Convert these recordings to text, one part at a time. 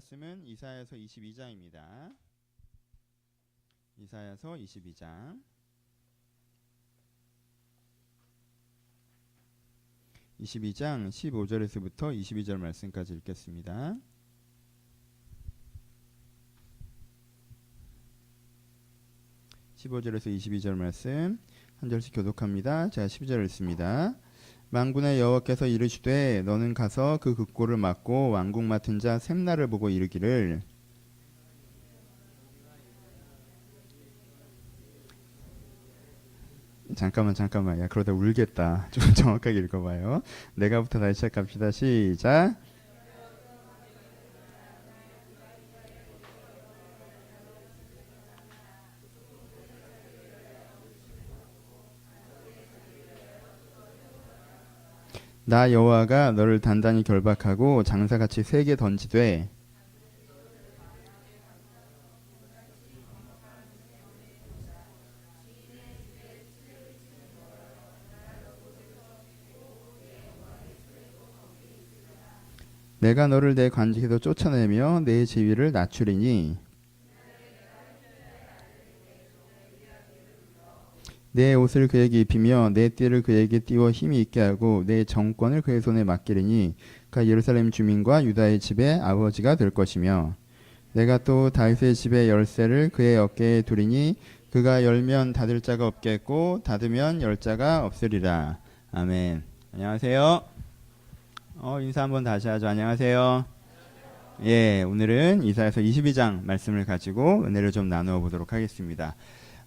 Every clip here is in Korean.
말씀은 이사야서 22장입니다. 이사야서 22장 15절에서부터 22절 말씀까지 읽겠습니다. (15절에서 22절) 말씀 한 절씩 교독합니다. 제가 12절 읽습니다. 만군의 여호와께서 이르시되 너는 가서 그 극고를 맡고 왕궁 맡은 자 셈나를 보고 이르기를 잠깐만 야 그러다 울겠다. 좀 정확하게 읽어봐요. 내가부터 다시 시작합시다. 시작. 나 여호와가 너를 단단히 결박하고 장사같이 세게 던지되 내가 너를 내 관직에서 쫓아내며 내 지위를 낮추리니 내 옷을 그에게 입히며 내 띠를 그에게 띄워 힘이 있게 하고 내 정권을 그의 손에 맡기리니 그가 예루살렘 주민과 유다의 집의 아버지가 될 것이며 내가 또 다윗의 집의 열쇠를 그의 어깨에 두리니 그가 열면 닫을 자가 없겠고 닫으면 열 자가 없으리라. 아멘. 안녕하세요. 인사 한번 다시 하죠. 안녕하세요. 예, 오늘은 이사야서 22장 말씀을 가지고 은혜를 좀 나누어 보도록 하겠습니다.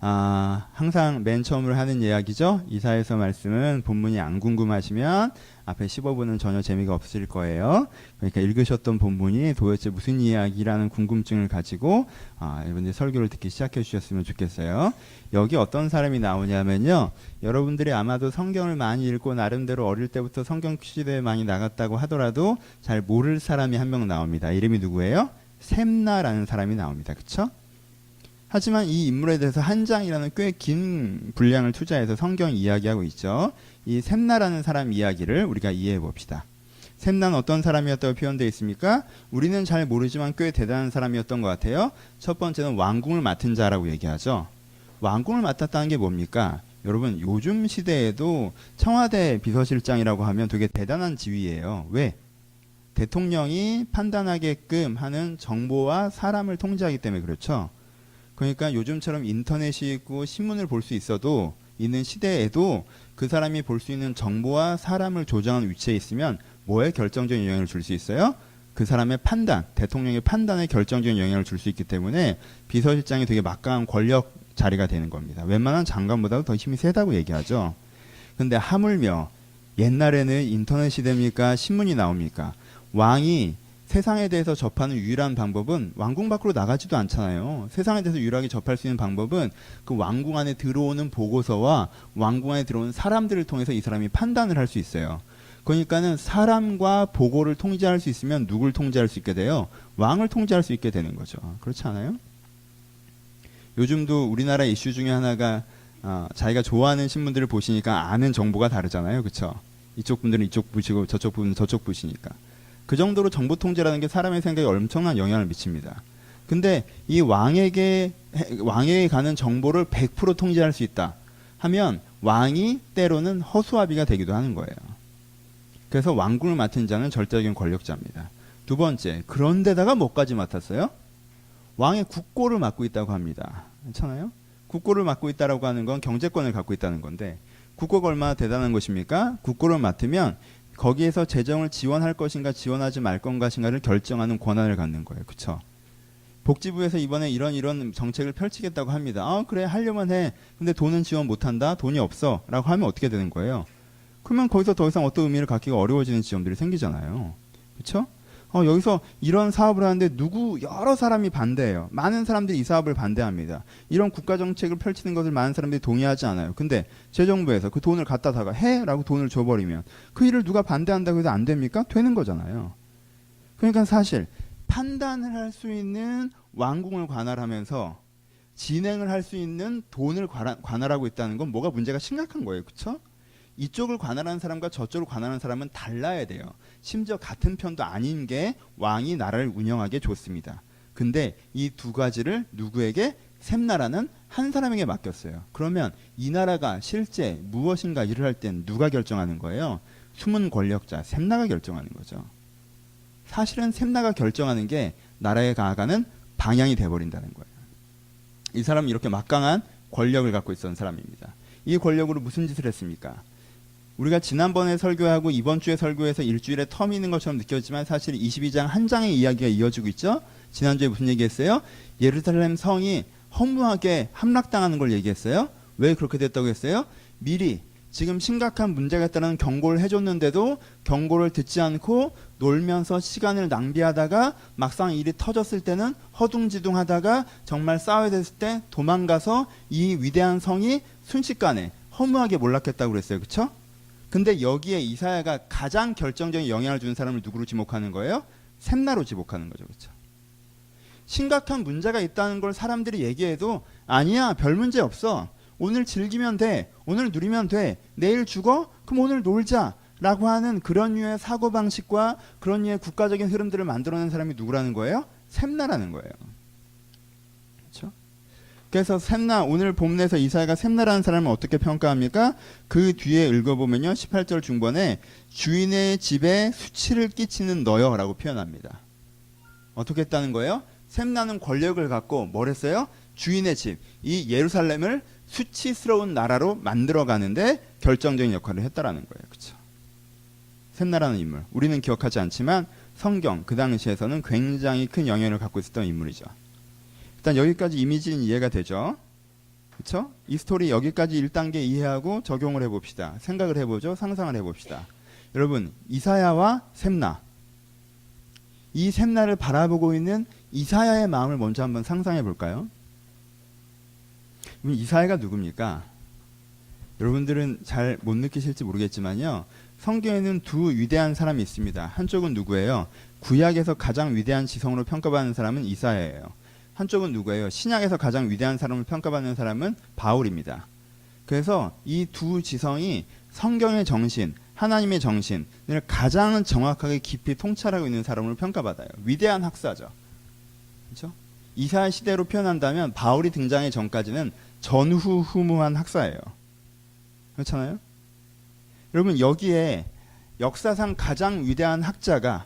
항상 맨 처음으로 하는 이야기죠. 이사야서 말씀은 본문이 안 궁금하시면 앞에 15분은 전혀 재미가 없으실 거예요. 그러니까 읽으셨던 본문이 도대체 무슨 이야기라는 궁금증을 가지고 여러분들 설교를 듣기 시작해 주셨으면 좋겠어요. 여기 어떤 사람이 나오냐면요. 여러분들이 아마도 성경을 많이 읽고 나름대로 어릴 때부터 성경 퀴즈대회 많이 나갔다고 하더라도 잘 모를 사람이 한 명 나옵니다. 이름이 누구예요? 셈나라는 사람이 나옵니다. 그쵸? 하지만 이 인물에 대해서 한 장이라는 꽤 긴 분량을 투자해서 성경이 이야기하고 있죠. 이 셈나라는 사람 이야기를 우리가 이해해 봅시다. 셈나는 어떤 사람이었다고 표현되어 있습니까? 우리는 잘 모르지만 꽤 대단한 사람이었던 것 같아요. 첫 번째는 왕궁을 맡은 자라고 얘기하죠. 왕궁을 맡았다는 게 뭡니까? 여러분 요즘 시대에도 청와대 비서실장이라고 하면 되게 대단한 지위예요. 왜? 대통령이 판단하게끔 하는 정보와 사람을 통제하기 때문에 그렇죠. 그러니까 요즘처럼 인터넷이 있고 신문을 볼 수 있어도 있는 시대에도 그 사람이 볼 수 있는 정보와 사람을 조정하는 위치에 있으면 뭐에 결정적인 영향을 줄 수 있어요? 그 사람의 판단, 대통령의 판단에 결정적인 영향을 줄 수 있기 때문에 비서실장이 되게 막강한 권력 자리가 되는 겁니다. 웬만한 장관보다도 더 힘이 세다고 얘기하죠. 근데 하물며 옛날에는 인터넷 시대입니까? 신문이 나옵니까? 왕이 세상에 대해서 접하는 유일한 방법은 왕궁 밖으로 나가지도 않잖아요. 세상에 대해서 유일하게 접할 수 있는 방법은 그 왕궁 안에 들어오는 보고서와 왕궁 안에 들어오는 사람들을 통해서 이 사람이 판단을 할 수 있어요. 그러니까는 사람과 보고를 통제할 수 있으면 누굴 통제할 수 있게 돼요? 왕을 통제할 수 있게 되는 거죠. 그렇지 않아요? 요즘도 우리나라 이슈 중에 하나가 자기가 좋아하는 신문들을 보시니까 아는 정보가 다르잖아요. 그렇죠? 이쪽 분들은 이쪽 보시고 저쪽 분들은 저쪽 보시니까. 그 정도로 정보 통제라는 게 사람의 생각에 엄청난 영향을 미칩니다. 근데 이 왕에게 가는 정보를 100% 통제할 수 있다 하면 왕이 때로는 허수아비가 되기도 하는 거예요. 그래서 왕궁을 맡은 자는 절대적인 권력자입니다. 두 번째, 그런데다가 뭐까지 맡았어요? 왕의 국고를 맡고 있다고 합니다. 괜찮아요? 국고를 맡고 있다라고 하는 건 경제권을 갖고 있다는 건데 국고가 얼마나 대단한 것입니까? 국고를 맡으면 거기에서 재정을 지원할 것인가 지원하지 말 것인가를 결정하는 권한을 갖는 거예요. 그렇죠? 복지부에서 이번에 이런 정책을 펼치겠다고 합니다. 그래 하려면 해. 근데 돈은 지원 못한다. 돈이 없어. 라고 하면 어떻게 되는 거예요? 그러면 거기서 더 이상 어떤 의미를 갖기가 어려워지는 지점들이 생기잖아요. 그렇죠? 여기서 이런 사업을 하는데 여러 사람이 반대해요. 많은 사람들이 이 사업을 반대합니다. 이런 국가정책을 펼치는 것을 많은 사람들이 동의하지 않아요. 근데 재정부에서 그 돈을 갖다다가 해라고 돈을 줘버리면 그 일을 누가 반대한다고 해도 안 됩니까? 되는 거잖아요. 그러니까 사실 판단을 할 수 있는 왕궁을 관할하면서 진행을 할 수 있는 돈을 관할하고 있다는 건 뭐가 문제가 심각한 거예요. 그렇죠? 이쪽을 관할하는 사람과 저쪽을 관할하는 사람은 달라야 돼요. 심지어 같은 편도 아닌 게 왕이 나라를 운영하기에 좋습니다. 근데 이 두 가지를 누구에게? 셈나라는 한 사람에게 맡겼어요. 그러면 이 나라가 실제 무엇인가 일을 할 땐 누가 결정하는 거예요? 숨은 권력자 셈나가 결정하는 거죠. 사실은 셈나가 결정하는 게 나라에 나아가는 방향이 돼버린다는 거예요. 이 사람은 이렇게 막강한 권력을 갖고 있었던 사람입니다. 이 권력으로 무슨 짓을 했습니까? 우리가 지난번에 설교하고 이번 주에 설교해서 일주일에 텀이 있는 것처럼 느껴지지만 사실 22장 한 장의 이야기가 이어지고 있죠. 지난주에 무슨 얘기했어요? 예루살렘 성이 허무하게 함락당하는 걸 얘기했어요. 왜 그렇게 됐다고 했어요? 미리 지금 심각한 문제가 있다는 경고를 해줬는데도 경고를 듣지 않고 놀면서 시간을 낭비하다가 막상 일이 터졌을 때는 허둥지둥하다가 정말 싸워야 됐을 때 도망가서 이 위대한 성이 순식간에 허무하게 몰락했다고 그랬어요. 그렇죠? 근데 여기에 이사야가 가장 결정적인 영향을 주는 사람을 누구로 지목하는 거예요? 셈나로 지목하는 거죠. 그렇죠? 심각한 문제가 있다는 걸 사람들이 얘기해도 아니야, 별 문제 없어. 오늘 즐기면 돼. 오늘 누리면 돼. 내일 죽어? 그럼 오늘 놀자. 라고 하는 그런 류의 사고방식과 그런 류의 국가적인 흐름들을 만들어낸 사람이 누구라는 거예요? 셈나라는 거예요. 그렇죠? 그래서 셈나, 오늘 본문에서 이사야가 셈나라는 사람을 어떻게 평가합니까? 그 뒤에 읽어보면요. 18절 중반에 주인의 집에 수치를 끼치는 너여 라고 표현합니다. 어떻게 했다는 거예요? 셈나는 권력을 갖고 뭘 했어요? 주인의 집, 이 예루살렘을 수치스러운 나라로 만들어가는데 결정적인 역할을 했다라는 거예요. 그렇죠? 셈나라는 인물, 우리는 기억하지 않지만 성경 그 당시에서는 굉장히 큰 영향을 갖고 있었던 인물이죠. 일단 여기까지 이미지는 이해가 되죠. 그렇죠? 이 스토리 여기까지 1단계 이해하고 적용을 해봅시다. 생각을 해보죠. 상상을 해봅시다. 여러분, 이사야와 셈나, 이 셈나를 바라보고 있는 이사야의 마음을 먼저 한번 상상해 볼까요? 이사야가 누굽니까? 여러분들은 잘 못 느끼실지 모르겠지만요. 성경에는 두 위대한 사람이 있습니다. 한쪽은 누구예요? 구약에서 가장 위대한 지성으로 평가받는 사람은 이사야예요. 한쪽은 누구예요? 신약에서 가장 위대한 사람을 평가받는 사람은 바울입니다. 그래서 이 두 지성이 성경의 정신, 하나님의 정신을 가장 정확하게 깊이 통찰하고 있는 사람으로 평가받아요. 위대한 학사죠. 그렇죠? 이사야 시대로 표현한다면 바울이 등장하기 전까지는 전후후무한 학사예요. 그렇잖아요? 여러분, 여기에 역사상 가장 위대한 학자가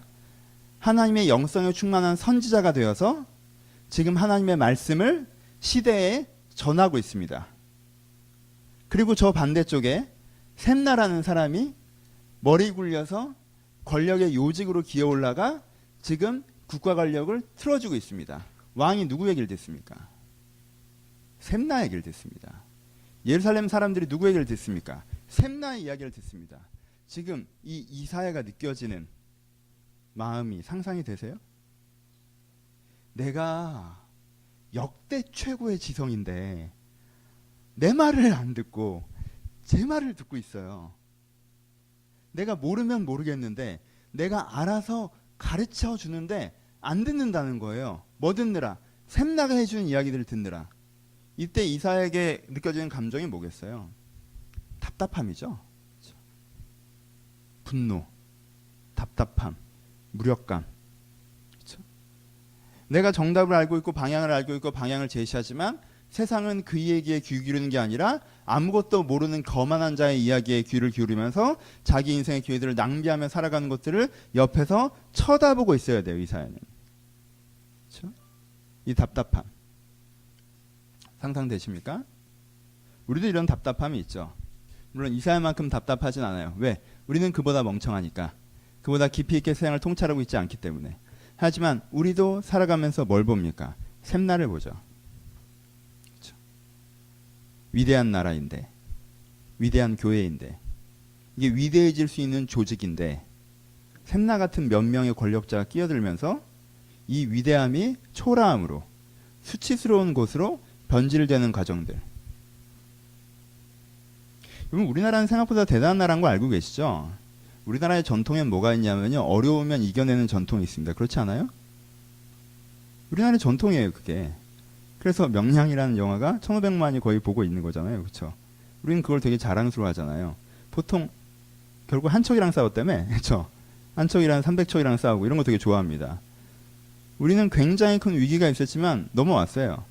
하나님의 영성에 충만한 선지자가 되어서 지금 하나님의 말씀을 시대에 전하고 있습니다. 그리고 저 반대쪽에 셈나라는 사람이 머리 굴려서 권력의 요직으로 기어 올라가 지금 국가 권력을 틀어주고 있습니다. 왕이 누구 얘기를 듣습니까? 셈나 얘기를 듣습니다. 예루살렘 사람들이 누구 얘기를 듣습니까? 셈나의 이야기를 듣습니다. 지금 이 이사야가 느껴지는 마음이 상상이 되세요? 내가 역대 최고의 지성인데 내 말을 안 듣고 제 말을 듣고 있어요. 내가 모르면 모르겠는데 내가 알아서 가르쳐 주는데 안 듣는다는 거예요. 뭐 듣느라? 셈나가 해주는 이야기들을 듣느라. 이때 이사야에게 느껴지는 감정이 뭐겠어요? 답답함이죠. 분노, 답답함, 무력감. 그렇죠? 내가 정답을 알고 있고 방향을 알고 있고 방향을 제시하지만 세상은 그 얘기에 귀 기울이는 게 아니라 아무것도 모르는 거만한 자의 이야기에 귀를 기울이면서 자기 인생의 기회들을 낭비하며 살아가는 것들을 옆에서 쳐다보고 있어야 돼요. 이사야는. 그렇죠? 이 답답함 상상되십니까? 우리도 이런 답답함이 있죠. 물론 이사야만큼 답답하진 않아요. 왜? 우리는 그보다 멍청하니까. 그보다 깊이 있게 세상을 통찰하고 있지 않기 때문에. 하지만 우리도 살아가면서 뭘 봅니까? 셈나를 보죠. 그렇죠? 위대한 나라인데, 위대한 교회인데, 이게 위대해질 수 있는 조직인데 셈나 같은 몇 명의 권력자가 끼어들면서 이 위대함이 초라함으로 수치스러운 곳으로 변질되는 과정들. 여러분, 우리나라는 생각보다 대단한 나라인 거 알고 계시죠? 우리나라의 전통엔 뭐가 있냐면요, 어려우면 이겨내는 전통이 있습니다. 그렇지 않아요? 우리나라의 전통이에요, 그게. 그래서 명량이라는 영화가 1,500만이 거의 보고 있는 거잖아요. 그렇죠? 우리는 그걸 되게 자랑스러워하잖아요. 보통 결국 한 척이랑 싸웠다며. 그렇죠? 한 척이랑 300척이랑 싸우고 이런 거 되게 좋아합니다. 우리는 굉장히 큰 위기가 있었지만 넘어왔어요.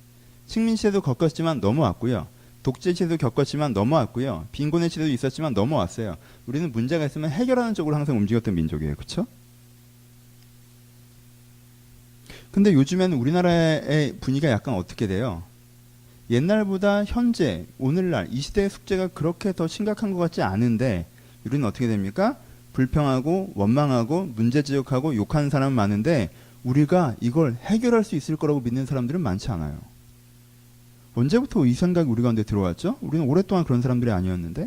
식민 시대도 겪었지만 넘어왔고요. 독재 시대도 겪었지만 넘어왔고요. 빈곤의 시대도 있었지만 넘어왔어요. 우리는 문제가 있으면 해결하는 쪽으로 항상 움직였던 민족이에요. 그렇죠? 근데 요즘에는 우리나라의 분위기가 약간 어떻게 돼요? 옛날보다 현재, 오늘날 이 시대의 숙제가 그렇게 더 심각한 것 같지 않은데 우리는 어떻게 됩니까? 불평하고 원망하고 문제 지적하고 욕하는 사람 많은데 우리가 이걸 해결할 수 있을 거라고 믿는 사람들은 많지 않아요. 언제부터 이 생각이 우리 가운데 들어왔죠? 우리는 오랫동안 그런 사람들이 아니었는데.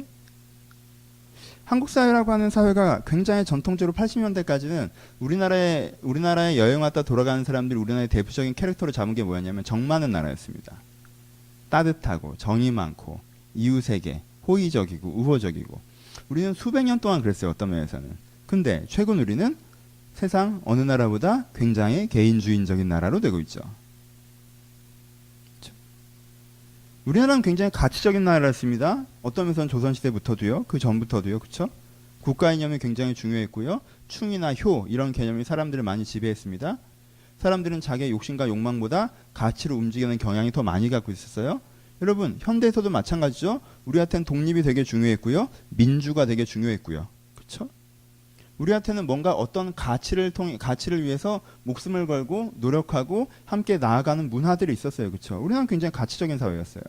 한국 사회라고 하는 사회가 굉장히 전통적으로 80년대까지는 우리나라에 여행 왔다 돌아가는 사람들이 우리나라의 대표적인 캐릭터로 잡은 게 뭐였냐면 정 많은 나라였습니다. 따뜻하고 정이 많고 이웃에게 호의적이고 우호적이고 우리는 수백 년 동안 그랬어요. 어떤 면에서는. 근데 최근 우리는 세상 어느 나라보다 굉장히 개인주의적인 나라로 되고 있죠. 우리나라는 굉장히 가치적인 나라였습니다. 어떤 면에서는 조선시대부터도요. 그 전부터도요. 그렇죠? 국가 이념이 굉장히 중요했고요. 충이나 효 이런 개념이 사람들을 많이 지배했습니다. 사람들은 자기의 욕심과 욕망보다 가치로 움직이는 경향이 더 많이 갖고 있었어요. 여러분 현대에서도 마찬가지죠. 우리한테는 독립이 되게 중요했고요. 민주가 되게 중요했고요. 그렇죠? 우리한테는 뭔가 어떤 가치를 위해서 목숨을 걸고 노력하고 함께 나아가는 문화들이 있었어요. 그렇죠? 우리나라는 굉장히 가치적인 사회였어요.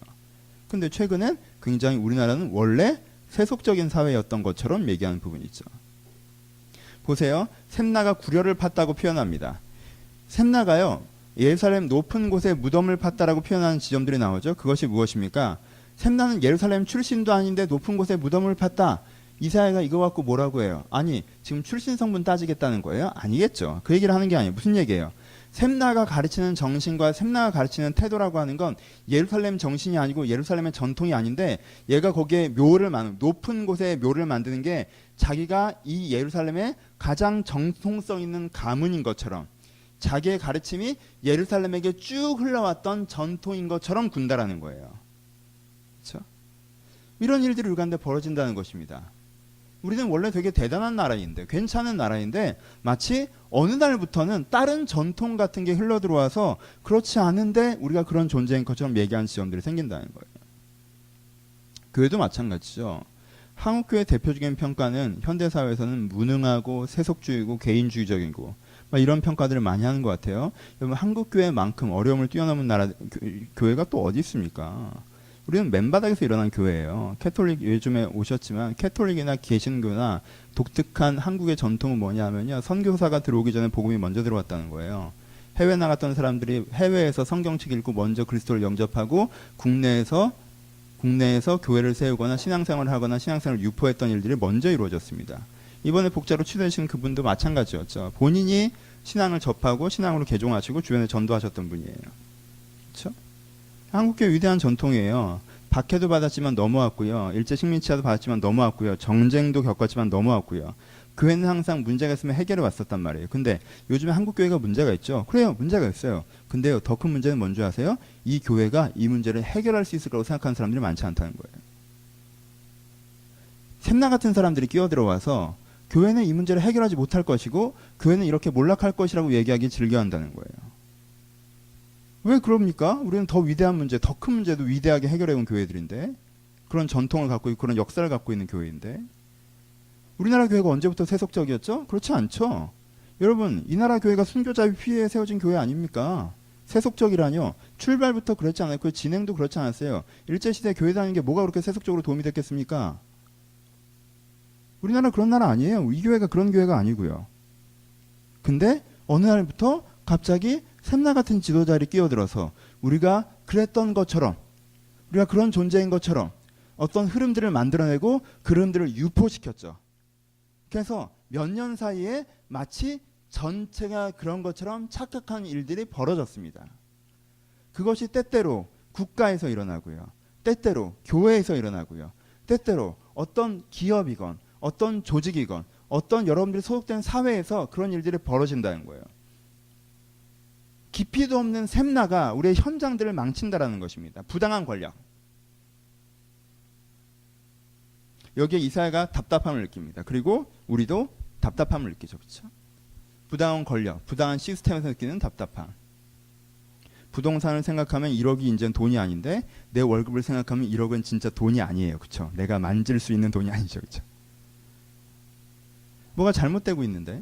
근데 최근엔 굉장히 우리나라는 원래 세속적인 사회였던 것처럼 얘기하는 부분이 있죠. 보세요. 샘나가 구려를 팠다고 표현합니다. 샘나가요. 예루살렘 높은 곳에 무덤을 팠다라고 표현하는 지점들이 나오죠. 그것이 무엇입니까? 샘나는 예루살렘 출신도 아닌데 높은 곳에 무덤을 팠다. 이사야가 이거 갖고 뭐라고 해요? 아니 지금 출신 성분 따지겠다는 거예요? 아니겠죠. 그 얘기를 하는 게 아니에요. 무슨 얘기예요? 샘나가 가르치는 정신과 샘나가 가르치는 태도라고 하는 건 예루살렘 정신이 아니고 예루살렘의 전통이 아닌데 얘가 거기에 높은 곳에 묘를 만드는 게 자기가 이 예루살렘의 가장 정통성 있는 가문인 것처럼 자기의 가르침이 예루살렘에게 쭉 흘러왔던 전통인 것처럼 군다라는 거예요. 그렇죠? 이런 일들이 우리 가운데 벌어진다는 것입니다. 우리는 원래 되게 대단한 나라인데 괜찮은 나라인데 마치 어느 날부터는 다른 전통 같은 게 흘러들어와서 그렇지 않은데 우리가 그런 존재인 것처럼 얘기하는 지점들이 생긴다는 거예요. 교회도 마찬가지죠. 한국교회 대표적인 평가는 현대사회에서는 무능하고 세속주의고 개인주의적이고 이런 평가들을 많이 하는 것 같아요. 여러분 한국교회만큼 어려움을 뛰어넘은 교회가 또 어디 있습니까? 우리는 맨바닥에서 일어난 교회예요. 캐톨릭 요즘에 오셨지만 캐톨릭이나 개신교나 독특한 한국의 전통은 뭐냐면요. 선교사가 들어오기 전에 복음이 먼저 들어왔다는 거예요. 해외 나갔던 사람들이 해외에서 성경책 읽고 먼저 그리스도를 영접하고 국내에서 교회를 세우거나 신앙생활을 하거나 신앙생활을 유포했던 일들이 먼저 이루어졌습니다. 이번에 복자로 취재하신 그분도 마찬가지였죠. 본인이 신앙을 접하고 신앙으로 개종하시고 주변에 전도하셨던 분이에요. 그렇죠? 한국교회 위대한 전통이에요. 박해도 받았지만 넘어왔고요. 일제 식민지하도 받았지만 넘어왔고요. 정쟁도 겪었지만 넘어왔고요. 교회는 항상 문제가 있으면 해결해 왔었단 말이에요. 근데 요즘에 한국교회가 문제가 있죠. 그래요. 문제가 있어요. 근데요. 더 큰 문제는 뭔지 아세요? 이 교회가 이 문제를 해결할 수 있을 거라고 생각하는 사람들이 많지 않다는 거예요. 샘나 같은 사람들이 끼어들어와서 교회는 이 문제를 해결하지 못할 것이고 교회는 이렇게 몰락할 것이라고 얘기하기 즐겨한다는 거예요. 왜 그럽니까? 우리는 더 위대한 문제, 더 큰 문제도 위대하게 해결해온 교회들인데 그런 전통을 갖고 있고 그런 역사를 갖고 있는 교회인데 우리나라 교회가 언제부터 세속적이었죠? 그렇지 않죠. 여러분 이 나라 교회가 순교자 피해에 세워진 교회 아닙니까? 세속적이라뇨. 출발부터 그렇지 않아요. 그 진행도 그렇지 않았어요. 일제시대 교회 다니는 게 뭐가 그렇게 세속적으로 도움이 됐겠습니까? 우리나라 그런 나라 아니에요. 이 교회가 그런 교회가 아니고요. 근데 어느 날부터 갑자기 샘나 같은 지도자들이 끼어들어서 우리가 그랬던 것처럼 우리가 그런 존재인 것처럼 어떤 흐름들을 만들어내고 그 흐름들을 유포시켰죠. 그래서 몇 년 사이에 마치 전체가 그런 것처럼 착각한 일들이 벌어졌습니다. 그것이 때때로 국가에서 일어나고요. 때때로 교회에서 일어나고요. 때때로 어떤 기업이건 어떤 조직이건 어떤 여러분들이 소속된 사회에서 그런 일들이 벌어진다는 거예요. 깊이도 없는 샘나가 우리의 현장들을 망친다라는 것입니다. 부당한 권력. 여기에 이 사회가 답답함을 느낍니다. 그리고 우리도 답답함을 느끼죠. 그렇죠? 부당한 권력, 부당한 시스템에서 느끼는 답답함. 부동산을 생각하면 1억이 이제는 돈이 아닌데 내 월급을 생각하면 1억은 진짜 돈이 아니에요. 그렇죠? 내가 만질 수 있는 돈이 아니죠. 그렇죠? 뭐가 잘못되고 있는데?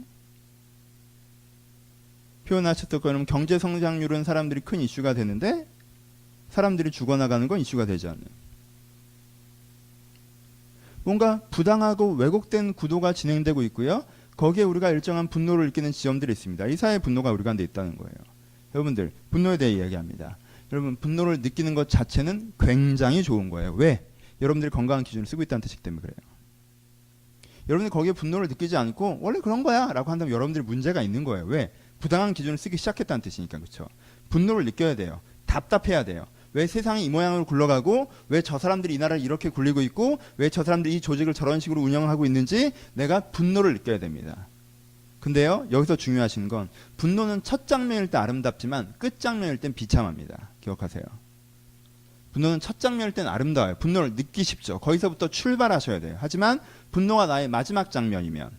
표현하셨던 것처럼 경제 성장률은 사람들이 큰 이슈가 되는데 사람들이 죽어나가는 건 이슈가 되지 않는. 뭔가 부당하고 왜곡된 구도가 진행되고 있고요. 거기에 우리가 일정한 분노를 느끼는 지점들이 있습니다. 이 사회의 분노가 우리 가운데 있다는 거예요. 여러분들 분노에 대해 이야기합니다. 여러분 분노를 느끼는 것 자체는 굉장히 좋은 거예요. 왜? 여러분들이 건강한 기준을 쓰고 있다는 뜻이기 때문에 그래요. 여러분들이 거기에 분노를 느끼지 않고 원래 그런 거야 라고 한다면 여러분들이 문제가 있는 거예요. 왜? 부당한 기준을 쓰기 시작했다는 뜻이니까. 그렇죠? 분노를 느껴야 돼요. 답답해야 돼요. 왜 세상이 이 모양으로 굴러가고 왜 저 사람들이 이 나라를 이렇게 굴리고 있고 왜 저 사람들이 이 조직을 저런 식으로 운영하고 있는지 내가 분노를 느껴야 됩니다. 근데요, 여기서 중요하신 건 분노는 첫 장면일 때 아름답지만 끝 장면일 땐 비참합니다. 기억하세요. 분노는 첫 장면일 땐 아름다워요. 분노를 느끼십시오. 거기서부터 출발하셔야 돼요. 하지만 분노가 나의 마지막 장면이면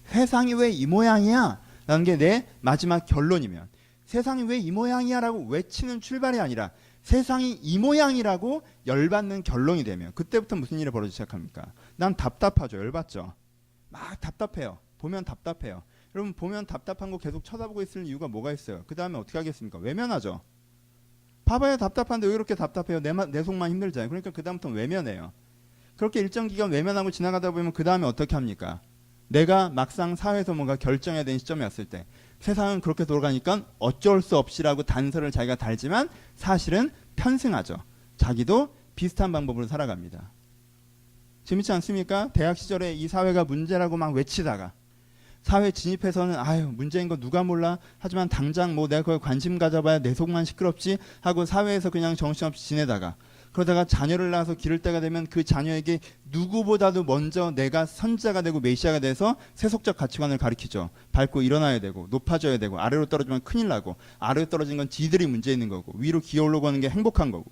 세상이 왜 이 모양이야? 라는 게 내 마지막 결론이면 세상이 왜 이 모양이야? 라고 외치는 출발이 아니라 세상이 이 모양이라고 열받는 결론이 되면 그때부터 무슨 일이 벌어지기 시작합니까? 난 답답하죠. 열받죠. 막 답답해요. 보면 답답해요. 여러분 보면 답답한 거 계속 쳐다보고 있을 이유가 뭐가 있어요? 그 다음에 어떻게 하겠습니까? 외면하죠. 봐봐요. 답답한데 왜 이렇게 답답해요? 내 속만 힘들잖아요. 그러니까 그 다음부터 외면해요. 그렇게 일정 기간 외면하고 지나가다 보면 그 다음에 어떻게 합니까? 내가 막상 사회에서 뭔가 결정해야 되는 시점이 왔을 때 세상은 그렇게 돌아가니까 어쩔 수 없이라고 단서를 자기가 달지만 사실은 편승하죠. 자기도 비슷한 방법으로 살아갑니다. 재밌지 않습니까? 대학 시절에 이 사회가 문제라고 막 외치다가 사회 진입해서는 아유 문제인 거 누가 몰라 하지만 당장 뭐 내가 그걸 관심 가져봐야 내 속만 시끄럽지 하고 사회에서 그냥 정신없이 지내다가 그러다가 자녀를 낳아서 기를 때가 되면 그 자녀에게 누구보다도 먼저 내가 선지자가 되고 메시아가 돼서 세속적 가치관을 가르치죠. 밟고 일어나야 되고 높아져야 되고 아래로 떨어지면 큰일 나고 아래로 떨어진 건 지들이 문제 있는 거고 위로 기어 올라가는 게 행복한 거고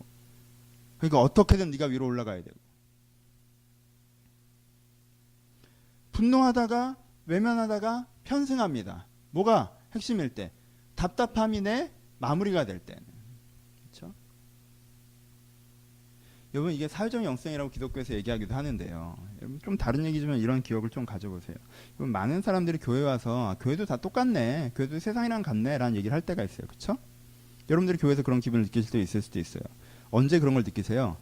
그러니까 어떻게든 네가 위로 올라가야 되고 분노하다가 외면하다가 편승합니다. 뭐가 핵심일 때 답답함이 내 마무리가 될 때는 그렇죠? 여러분 이게 사회적 영성이라고 기독교에서 얘기하기도 하는데요. 여러분 좀 다른 얘기지만 이런 기억을 좀 가져보세요. 여러분 많은 사람들이 교회 와서 교회도 다 똑같네, 교회도 세상이랑 같네 라는 얘기를 할 때가 있어요. 그렇죠? 여러분들이 교회에서 그런 기분을 느끼실 때 있을 수도 있어요. 언제 그런 걸 느끼세요?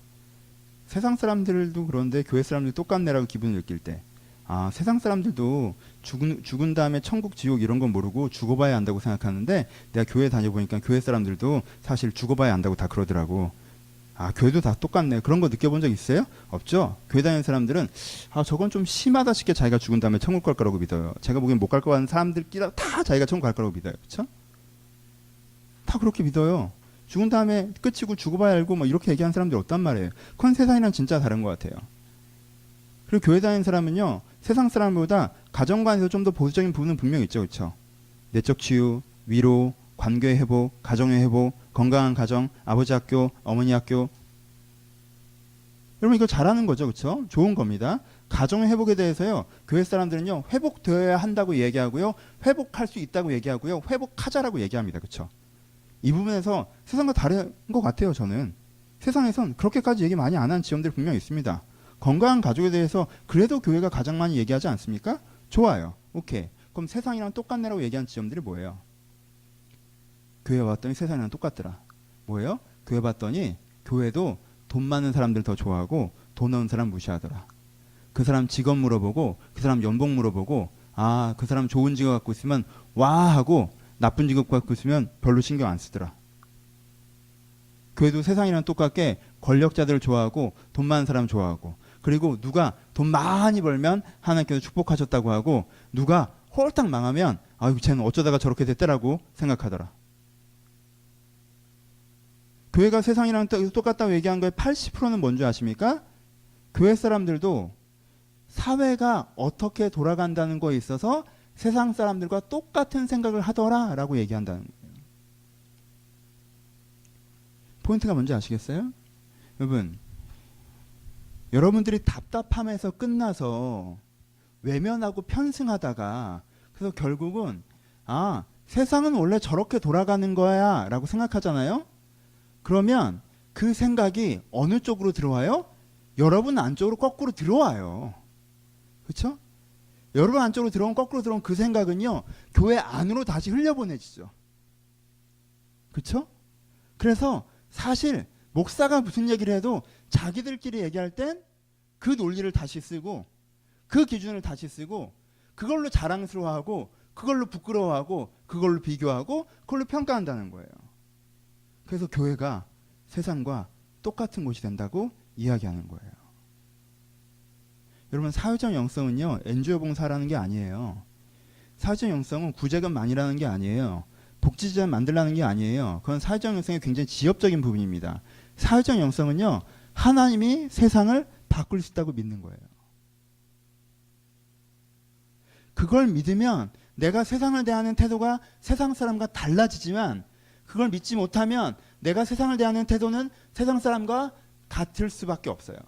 세상 사람들도 그런데 교회 사람들이 똑같네라고 기분을 느낄 때 아, 세상 사람들도 죽은 다음에 천국, 지옥 이런 건 모르고 죽어봐야 안다고 생각하는데 내가 교회 다녀보니까 교회 사람들도 사실 죽어봐야 안다고 다 그러더라고. 아, 교회도 다 똑같네. 그런 거 느껴본 적 있어요? 없죠? 교회 다니는 사람들은 아, 저건 좀 심하다 싶게 자기가 죽은 다음에 천국 갈 거라고 믿어요. 제가 보기엔 못 갈 거 같은 사람들끼리 다 자기가 천국 갈 거라고 믿어요. 그렇죠? 다 그렇게 믿어요. 죽은 다음에 끝이고 죽어봐야 알고 뭐 이렇게 얘기하는 사람들이 없단 말이에요. 그건 세상이랑 진짜 다른 것 같아요. 그리고 교회 다니는 사람은요, 세상 사람보다 가정관에서 좀 더 보수적인 부분은 분명히 있죠. 그렇죠? 내적 치유, 위로, 관계 회복, 가정의 회복, 건강한 가정, 아버지 학교, 어머니 학교. 여러분 이거 잘하는 거죠. 그렇죠? 좋은 겁니다. 가정의 회복에 대해서요, 교회 사람들은요, 회복되어야 한다고 얘기하고요, 회복할 수 있다고 얘기하고요, 회복하자라고 얘기합니다. 그렇죠? 이 부분에서 세상과 다른 것 같아요. 저는 세상에선 그렇게까지 얘기 많이 안 하는 지점들이 분명히 있습니다. 건강한 가족에 대해서 그래도 교회가 가장 많이 얘기하지 않습니까? 좋아요. 오케이. 그럼 세상이랑 똑같네라고 얘기하는 지점들이 뭐예요? 교회 왔더니 세상이랑 똑같더라. 뭐예요? 교회 봤더니 교회도 돈 많은 사람들 더 좋아하고 돈 없는 사람 무시하더라. 그 사람 직업 물어보고 그 사람 연봉 물어보고 아, 그 사람 좋은 직업 갖고 있으면 와 하고 나쁜 직업 갖고 있으면 별로 신경 안 쓰더라. 교회도 세상이랑 똑같게 권력자들을 좋아하고 돈 많은 사람 좋아하고 그리고 누가 돈 많이 벌면 하나님께서 축복하셨다고 하고 누가 홀딱 망하면 아유 쟤는 어쩌다가 저렇게 됐더라고 생각하더라. 교회가 세상이랑 똑같다고 얘기한 거에 80%는 뭔지 아십니까? 교회 사람들도 사회가 어떻게 돌아간다는 거에 있어서 세상 사람들과 똑같은 생각을 하더라 라고 얘기한다는 거예요. 포인트가 뭔지 아시겠어요? 여러분 여러분들이 답답함에서 끝나서 외면하고 편승하다가 그래서 결국은 세상은 원래 저렇게 돌아가는 거야 라고 생각하잖아요. 그러면 그 생각이 어느 쪽으로 들어와요? 여러분 안쪽으로 거꾸로 들어와요. 그렇죠? 여러분 안쪽으로 들어온 거꾸로 들어온 그 생각은요, 교회 안으로 다시 흘려보내지죠. 그렇죠? 그래서 사실 목사가 무슨 얘기를 해도 자기들끼리 얘기할 땐 그 논리를 다시 쓰고 그 기준을 다시 쓰고 그걸로 자랑스러워하고 그걸로 부끄러워하고 그걸로 비교하고 그걸로 평가한다는 거예요. 그래서 교회가 세상과 똑같은 곳이 된다고 이야기하는 거예요. 여러분, 사회적 영성은요, NGO 봉사라는 게 아니에요. 사회적 영성은 구제금만이라는 게 아니에요. 복지제만 만들라는 게 아니에요. 그건 사회적 영성의 굉장히 지엽적인 부분입니다. 사회적 영성은요, 하나님이 세상을 바꿀 수 있다고 믿는 거예요. 그걸 믿으면 내가 세상을 대하는 태도가 세상 사람과 달라지지만, 그걸 믿지 못하면 내가 세상을 대하는 태도는 세상 사람과 같을 수밖에 없어요.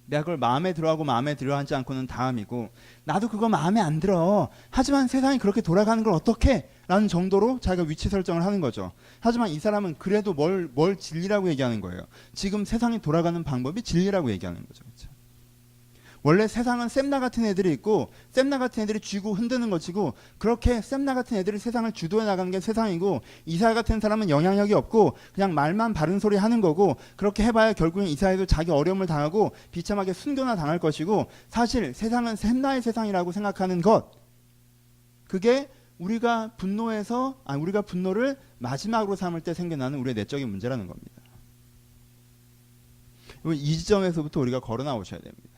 내가 그걸 마음에 들어하고 마음에 들어하지 않고는 다음이고, 나도 그거 마음에 안 들어. 하지만 세상이 그렇게 돌아가는 걸 어떻게? 라는 정도로 자기가 위치 설정을 하는 거죠. 하지만 이 사람은 그래도 뭘 진리라고 얘기하는 거예요. 지금 세상이 돌아가는 방법이 진리라고 얘기하는 거죠. 그렇죠? 원래 세상은 쌤나 같은 애들이 있고 쌤나 같은 애들이 쥐고 흔드는 것이고, 그렇게 쌤나 같은 애들이 세상을 주도해 나가는 게 세상이고, 이사 같은 사람은 영향력이 없고 그냥 말만 바른 소리 하는 거고, 그렇게 해봐야 결국엔 이사에도 자기 어려움을 당하고 비참하게 순교나 당할 것이고, 사실 세상은 쌤나의 세상이라고 생각하는 것, 그게 우리가 우리가 분노를 마지막으로 삼을 때 생겨나는 우리의 내적인 문제라는 겁니다. 이 지점에서부터 우리가 걸어 나오셔야 됩니다.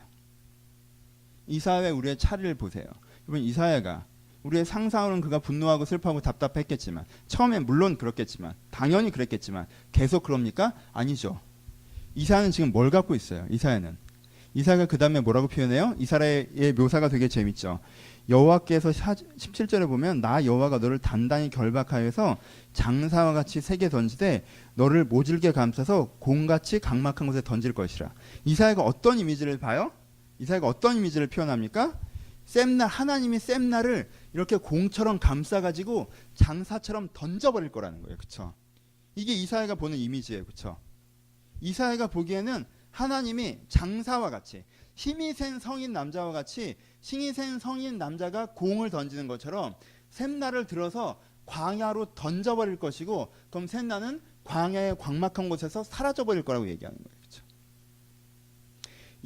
이 사회 우리의 차례를 보세요. 여러분, 이 사회가 우리의 상상으로는 그가 분노하고 슬퍼하고 답답했겠지만, 처음엔 물론 그렇겠지만, 당연히 그랬겠지만, 계속 그럽니까? 아니죠. 이 사회는 지금 뭘 갖고 있어요? 이 사회는. 이 사회가 그 다음에 뭐라고 표현해요? 이 사회의 묘사가 되게 재밌죠. 여호와께서 17절에 보면, 나 여호와가 너를 단단히 결박하여서 장사와 같이 세게 던지되 너를 모질게 감싸서 공같이 각막한 곳에 던질 것이라. 이 사회가 어떤 이미지를 봐요? 이 사회가 어떤 이미지를 표현합니까? 하나님이 셈나를 이렇게 공처럼 감싸가지고 장사처럼 던져버릴 거라는 거예요. 그쵸? 이게 이 사회가 보는 이미지예요. 그쵸? 이 사회가 보기에는 하나님이 장사와 같이, 힘이 센 성인 남자와 같이, 힘이 센 성인 남자가 공을 던지는 것처럼 셈나를 들어서 광야로 던져버릴 것이고, 그럼 셈나는 광야의 광막한 곳에서 사라져버릴 거라고 얘기하는 거예요. 그쵸?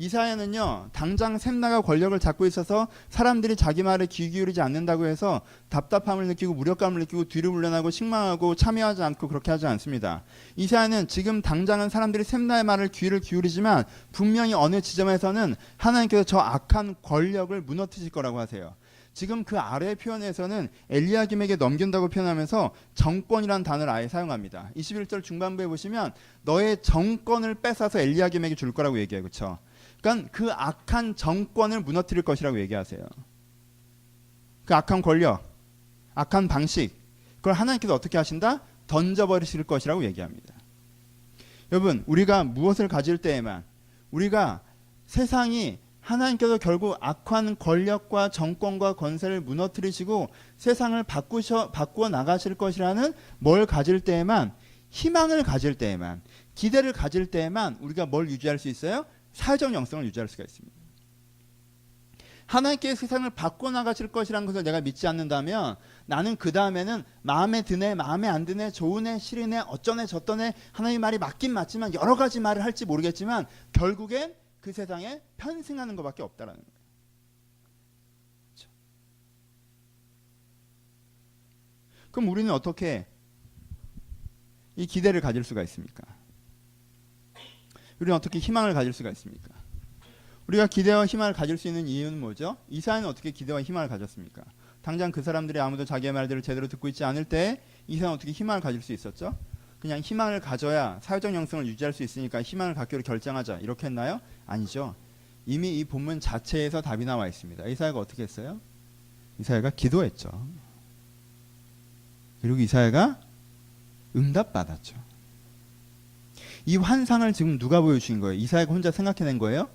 이 사회는요, 당장 셈나가 권력을 잡고 있어서 사람들이 자기 말에 귀 기울이지 않는다고 해서 답답함을 느끼고 무력감을 느끼고 뒤로 물러나고 식망하고 참여하지 않고 그렇게 하지 않습니다. 이 사회는 지금 당장은 사람들이 셈나의 말을 귀를 기울이지만, 분명히 어느 지점에서는 하나님께서 저 악한 권력을 무너뜨릴 거라고 하세요. 지금 그 아래 표현에서는 엘리야김에게 넘긴다고 표현하면서 정권이라는 단어를 아예 사용합니다. 21절 중반부에 보시면 너의 정권을 뺏어서 엘리야김에게 줄 거라고 얘기해요. 그렇죠? 그러니까 그 악한 정권을 무너뜨릴 것이라고 얘기하세요. 그 악한 권력, 악한 방식, 그걸 하나님께서 어떻게 하신다? 던져버리실 것이라고 얘기합니다. 여러분, 우리가 무엇을 가질 때에만, 우리가 세상이 하나님께서 결국 악한 권력과 정권과 권세를 무너뜨리시고 세상을 바꾸어 나가실 것이라는 뭘 가질 때에만, 희망을 가질 때에만, 기대를 가질 때에만 우리가 뭘 유지할 수 있어요? 사회적 영성을 유지할 수가 있습니다. 하나님께서 세상을 바꿔나가실 것이라는 것을 내가 믿지 않는다면, 나는 그 다음에는 마음에 드네, 마음에 안 드네, 좋으네, 싫으네, 어쩌네, 저쩌네, 하나님 말이 맞긴 맞지만 여러 가지 말을 할지 모르겠지만 결국엔 그 세상에 편승하는 것밖에 없다라는 거예요. 그렇죠? 그럼 우리는 어떻게 이 기대를 가질 수가 있습니까? 우리는 어떻게 희망을 가질 수가 있습니까? 우리가 기대와 희망을 가질 수 있는 이유는 뭐죠? 이 사회는 어떻게 기대와 희망을 가졌습니까? 당장 그 사람들이 아무도 자기의 말들을 제대로 듣고 있지 않을 때 이 사회는 어떻게 희망을 가질 수 있었죠? 그냥 희망을 가져야 사회적 영성을 유지할 수 있으니까 희망을 갖기로 결정하자, 이렇게 했나요? 아니죠. 이미 이 본문 자체에서 답이 나와 있습니다. 이 사회가 어떻게 했어요? 이 사회가 기도했죠. 그리고 이 사회가 응답받았죠. 이 환상을 지금 누가 보여주신 거예요? 이사야가 혼자 생각해낸 거예요?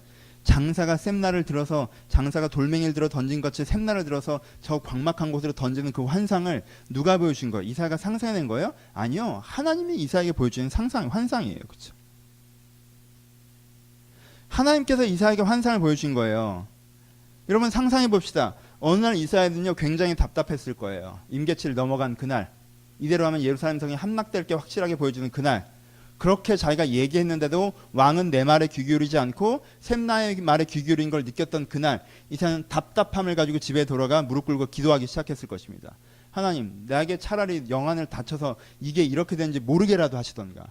장사가 셈나를 들어서 장사가 돌멩이를 들어 던진 것이 셈나를 들어서 저 광막한 곳으로 던지는 그 환상을 누가 보여준 거예요? 이사야가 상상해낸 거예요? 아니요. 하나님이 이사야에게 보여주는 환상이에요. 그렇죠? 하나님께서 이사야에게 환상을 보여주신 거예요. 여러분 상상해 봅시다. 어느 날 이사야는요 굉장히 답답했을 거예요. 임계치를 넘어간 그날, 이대로 하면 예루살렘 성이 함락될 게 확실하게 보여주는 그날, 그렇게 자기가 얘기했는데도 왕은 내 말에 귀 기울이지 않고 셈나의 말에 귀 기울인 걸 느꼈던 그날, 이사야는 답답함을 가지고 집에 돌아가 무릎 꿇고 기도하기 시작했을 것입니다. 하나님, 나에게 차라리 영안을 닫혀서 이게 이렇게 되는지 모르게라도 하시던가.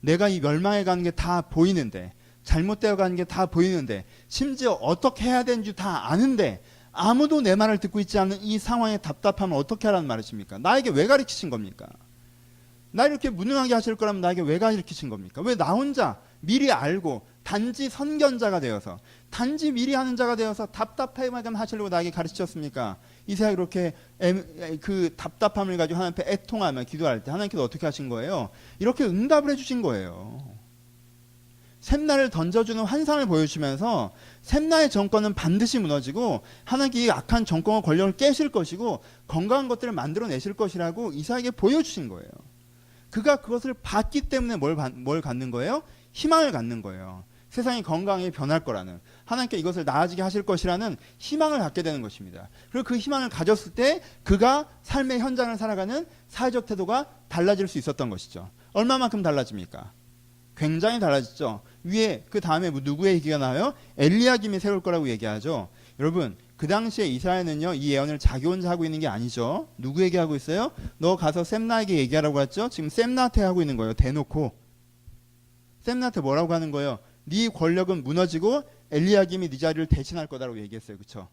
내가 이 멸망해 가는 게 다 보이는데, 잘못되어 가는 게 다 보이는데, 심지어 어떻게 해야 되는지 다 아는데 아무도 내 말을 듣고 있지 않는 이 상황의 답답함을 어떻게 하라는 말이십니까? 나에게 왜 가르치신 겁니까? 나 이렇게 무능하게 하실 거라면 나에게 왜 가르치신 겁니까? 왜 나 혼자 미리 알고 단지 선견자가 되어서, 단지 미리 하는 자가 되어서 답답해만 하시려고 나에게 가르치셨습니까? 이사야 그렇게 그 답답함을 가지고 하나님 앞에 애통하며 기도할 때 하나님께서 어떻게 하신 거예요? 이렇게 응답을 해주신 거예요. 셈나를 던져주는 환상을 보여주면서 셈나의 정권은 반드시 무너지고 하나님께 이 악한 정권과 권력을 깨실 것이고 건강한 것들을 만들어내실 것이라고 이사야에게 보여주신 거예요. 그가 그것을 봤기 때문에 뭘 갖는 거예요? 희망을 갖는 거예요. 세상이 건강하게 변할 거라는, 하나님께 이것을 나아지게 하실 것이라는 희망을 갖게 되는 것입니다. 그리고 그 희망을 가졌을 때 그가 삶의 현장을 살아가는 사회적 태도가 달라질 수 있었던 것이죠. 얼마만큼 달라집니까? 굉장히 달라졌죠. 위에 그 다음에 누구의 얘기가 나와요? 엘리야김이 세울 거라고 얘기하죠. 여러분 그 당시에 이사야는요 이 예언을 자기 혼자 하고 있는 게 아니죠. 누구에게 하고 있어요? 너 가서 셈나에게 얘기하라고 했죠. 지금 셈나한테 하고 있는 거예요. 대놓고 셈나한테 뭐라고 하는 거예요? 네 권력은 무너지고 엘리야김이 네 자리를 대신할 거다라고 얘기했어요. 그렇죠?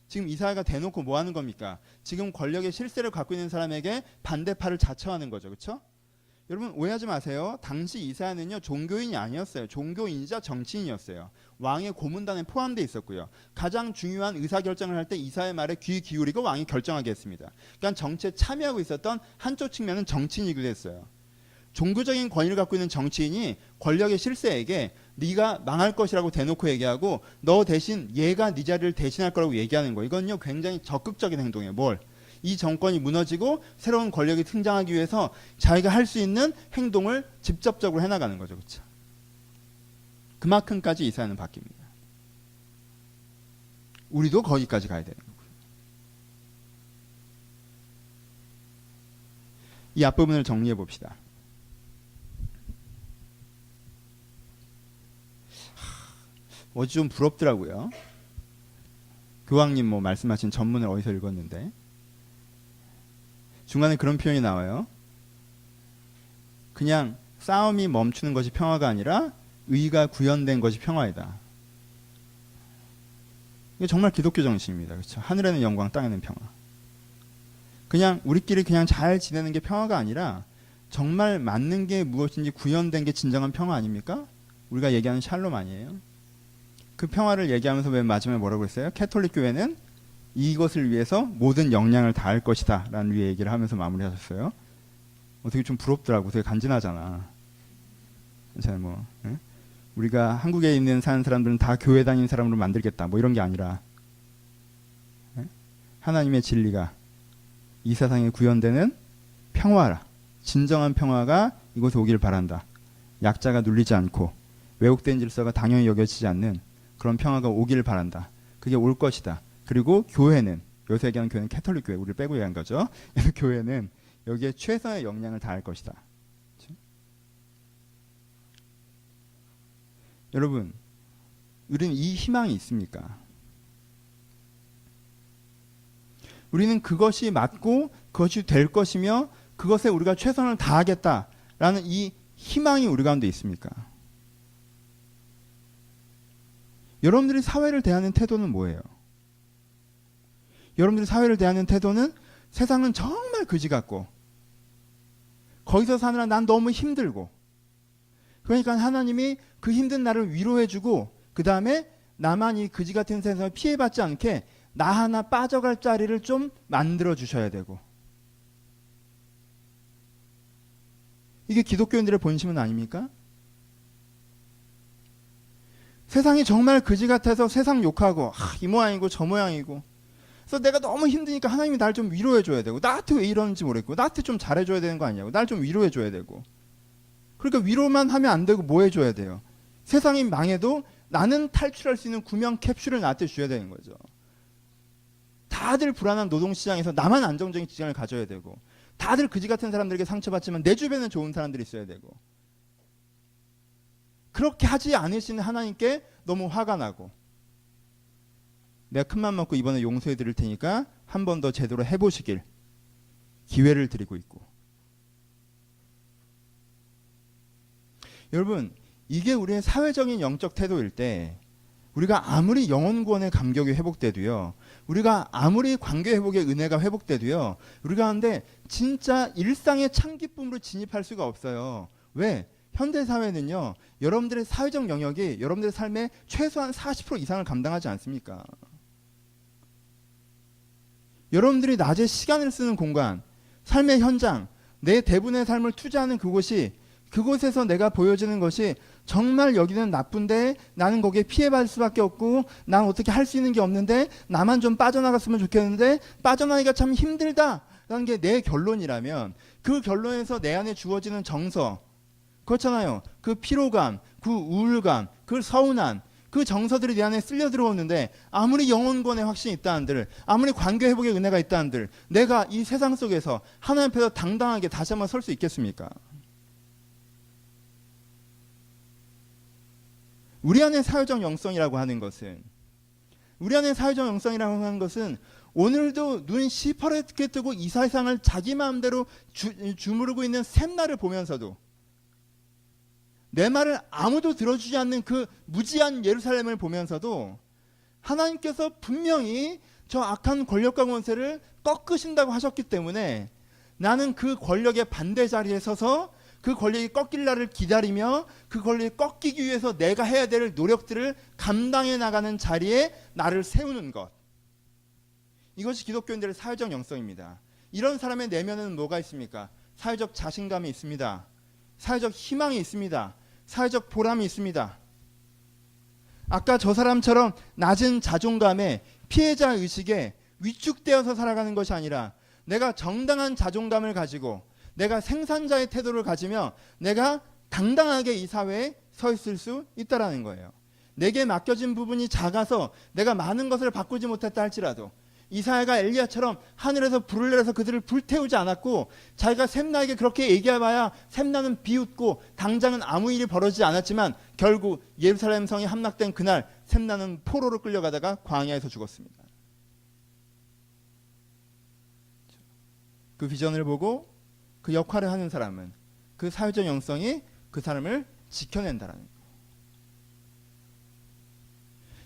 지금 이사야가 대놓고 뭐 하는 겁니까? 지금 권력의 실세를 갖고 있는 사람에게 반대파를 자처하는 거죠. 그렇죠? 여러분 오해하지 마세요. 당시 이사야는요 종교인이 아니었어요. 종교인이자 정치인이었어요. 왕의 고문단에 포함되어 있었고요. 가장 중요한 의사결정을 할 때 이사야의 말에 귀 기울이고 왕이 결정하게 했습니다. 그러니까 정치에 참여하고 있었던 한쪽 측면은 정치인이기도 했어요. 종교적인 권위를 갖고 있는 정치인이 권력의 실세에게 네가 망할 것이라고 대놓고 얘기하고 너 대신 얘가 네 자리를 대신할 거라고 얘기하는 거, 이건요 굉장히 적극적인 행동이에요. 뭘? 이 정권이 무너지고 새로운 권력이 등장하기 위해서 자기가 할 수 있는 행동을 직접적으로 해나가는 거죠. 그렇죠? 그만큼까지 이사야는 바뀝니다. 우리도 거기까지 가야 되는 거고요. 이 앞부분을 정리해 봅시다. 어제 좀 부럽더라고요. 교황님 뭐 말씀하신 전문을 어디서 읽었는데 중간에 그런 표현이 나와요. 그냥 싸움이 멈추는 것이 평화가 아니라 의가 구현된 것이 평화이다. 이게 정말 기독교 정신입니다. 그렇죠? 하늘에는 영광, 땅에는 평화. 그냥 우리끼리 그냥 잘 지내는 게 평화가 아니라 정말 맞는 게 무엇인지 구현된 게 진정한 평화 아닙니까? 우리가 얘기하는 샬롬 아니에요? 그 평화를 얘기하면서 맨 마지막에 뭐라고 했어요? 캐톨릭 교회는 이것을 위해서 모든 역량을 다할 것이다 라는 류의 얘기를 하면서 마무리하셨어요. 되게 좀 부럽더라고. 되게 간지나잖아. 뭐 우리가 한국에 있는 사는 사람들은 다 교회 다니는 사람으로 만들겠다 뭐 이런 게 아니라 하나님의 진리가 이 세상에 구현되는 평화라, 진정한 평화가 이곳에 오길 바란다. 약자가 눌리지 않고 왜곡된 질서가 당연히 여겨지지 않는 그런 평화가 오길 바란다. 그게 올 것이다. 그리고 교회는, 여기서 얘기하는 교회는 캐톨릭 교회, 우리를 빼고 얘기한 거죠. 교회는 여기에 최선의 역량을 다할 것이다. 그렇죠? 여러분, 우리는 이 희망이 있습니까? 우리는 그것이 맞고 그것이 될 것이며 그것에 우리가 최선을 다하겠다라는 이 희망이 우리 가운데 있습니까? 여러분들이 사회를 대하는 태도는 뭐예요? 여러분들이 사회를 대하는 태도는 세상은 정말 그지 같고 거기서 사느라 난 너무 힘들고, 그러니까 하나님이 그 힘든 나를 위로해주고 그 다음에 나만 이 그지 같은 세상에 피해받지 않게 나 하나 빠져갈 자리를 좀 만들어 주셔야 되고, 이게 기독교인들의 본심은 아닙니까? 세상이 정말 그지 같아서 세상 욕하고 이 모양이고 저 모양이고, 그래서 내가 너무 힘드니까 하나님이 날 좀 위로해 줘야 되고, 나한테 왜 이러는지 모르겠고, 나한테 좀 잘해줘야 되는 거 아니냐고, 날 좀 위로해 줘야 되고. 그러니까 위로만 하면 안 되고 뭐 해줘야 돼요? 세상이 망해도 나는 탈출할 수 있는 구명 캡슐을 나한테 줘야 되는 거죠. 다들 불안한 노동시장에서 나만 안정적인 직장을 가져야 되고, 다들 그지 같은 사람들에게 상처받지만 내 주변에 좋은 사람들이 있어야 되고, 그렇게 하지 않으시는 하나님께 너무 화가 나고, 내가 큰맘 먹고 이번에 용서해 드릴 테니까 한 번 더 제대로 해보시길 기회를 드리고 있고. 여러분, 이게 우리의 사회적인 영적 태도일 때, 우리가 아무리 영혼 구원의 감격이 회복돼도요, 우리가 아무리 관계 회복의 은혜가 회복돼도요, 우리 가운데 진짜 일상의 참 기쁨으로 진입할 수가 없어요. 왜? 현대 사회는요, 여러분들의 사회적 영역이 여러분들의 삶의 최소한 40% 이상을 감당하지 않습니까? 여러분들이 낮에 시간을 쓰는 공간, 삶의 현장, 내 대부분의 삶을 투자하는 그곳에서 내가 보여지는 것이 정말 여기는 나쁜데 나는 거기에 피해받을 수밖에 없고, 난 어떻게 할 수 있는 게 없는데, 나만 좀 빠져나갔으면 좋겠는데 빠져나가기가 참 힘들다라는 게 내 결론이라면, 그 결론에서 내 안에 주어지는 정서, 그렇잖아요. 그 피로감, 그 우울감, 그 서운함, 그 정서들이 내 안에 쓸려 들어오는데, 아무리 영혼권의 확신이 있다 한들, 아무리 관계 회복의 은혜가 있다 한들, 내가 이 세상 속에서 하나님 앞에서 당당하게 다시 한번 설 수 있겠습니까? 우리 안의 사회적 영성이라고 하는 것은, 오늘도 눈 시퍼렇게 뜨고 이 세상을 자기 마음대로 주무르고 있는 샘나를 보면서도, 내 말을 아무도 들어주지 않는 그 무지한 예루살렘을 보면서도 하나님께서 분명히 저 악한 권력과 권세를 꺾으신다고 하셨기 때문에, 나는 그 권력의 반대 자리에 서서 그 권력이 꺾일 날을 기다리며, 그 권력이 꺾이기 위해서 내가 해야 될 노력들을 감당해 나가는 자리에 나를 세우는 것, 이것이 기독교인들의 사회적 영성입니다. 이런 사람의 내면에는 뭐가 있습니까? 사회적 자신감이 있습니다. 사회적 희망이 있습니다. 사회적 보람이 있습니다. 아까 저 사람처럼 낮은 자존감에, 피해자 의식에 위축되어서 살아가는 것이 아니라, 내가 정당한 자존감을 가지고 내가 생산자의 태도를 가지며 내가 당당하게 이 사회에 서 있을 수 있다라는 거예요. 내게 맡겨진 부분이 작아서 내가 많은 것을 바꾸지 못했다 할지라도, 이사야가 엘리야처럼 하늘에서 불을 내려서 그들을 불태우지 않았고, 자기가 샘나에게 그렇게 얘기해봐야 샘나는 비웃고 당장은 아무 일이 벌어지지 않았지만, 결국 예루살렘 성이 함락된 그날 샘나는 포로로 끌려가다가 광야에서 죽었습니다. 그 비전을 보고 그 역할을 하는 사람은, 그 사회적 영성이 그 사람을 지켜낸다라는 거예요.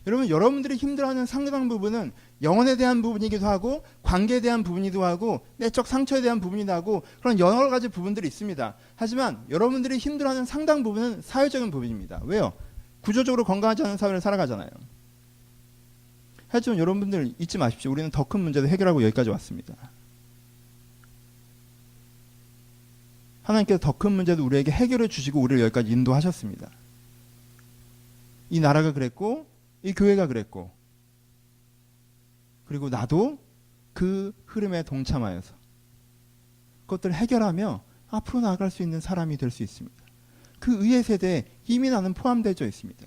여러분, 여러분들이 힘들어하는 상당 부분은 영혼에 대한 부분이기도 하고, 관계에 대한 부분이기도 하고, 내적 상처에 대한 부분이기도 하고, 그런 여러 가지 부분들이 있습니다. 하지만 여러분들이 힘들어하는 상당 부분은 사회적인 부분입니다. 왜요? 구조적으로 건강하지 않은 사회를 살아가잖아요. 하지만 여러분들 잊지 마십시오. 우리는 더 큰 문제도 해결하고 여기까지 왔습니다. 하나님께서 더 큰 문제도 우리에게 해결해 주시고 우리를 여기까지 인도하셨습니다. 이 나라가 그랬고, 이 교회가 그랬고, 그리고 나도 그 흐름에 동참하여서 그것들을 해결하며 앞으로 나아갈 수 있는 사람이 될 수 있습니다. 그 의의 세대에 이미 나는 포함되어 있습니다.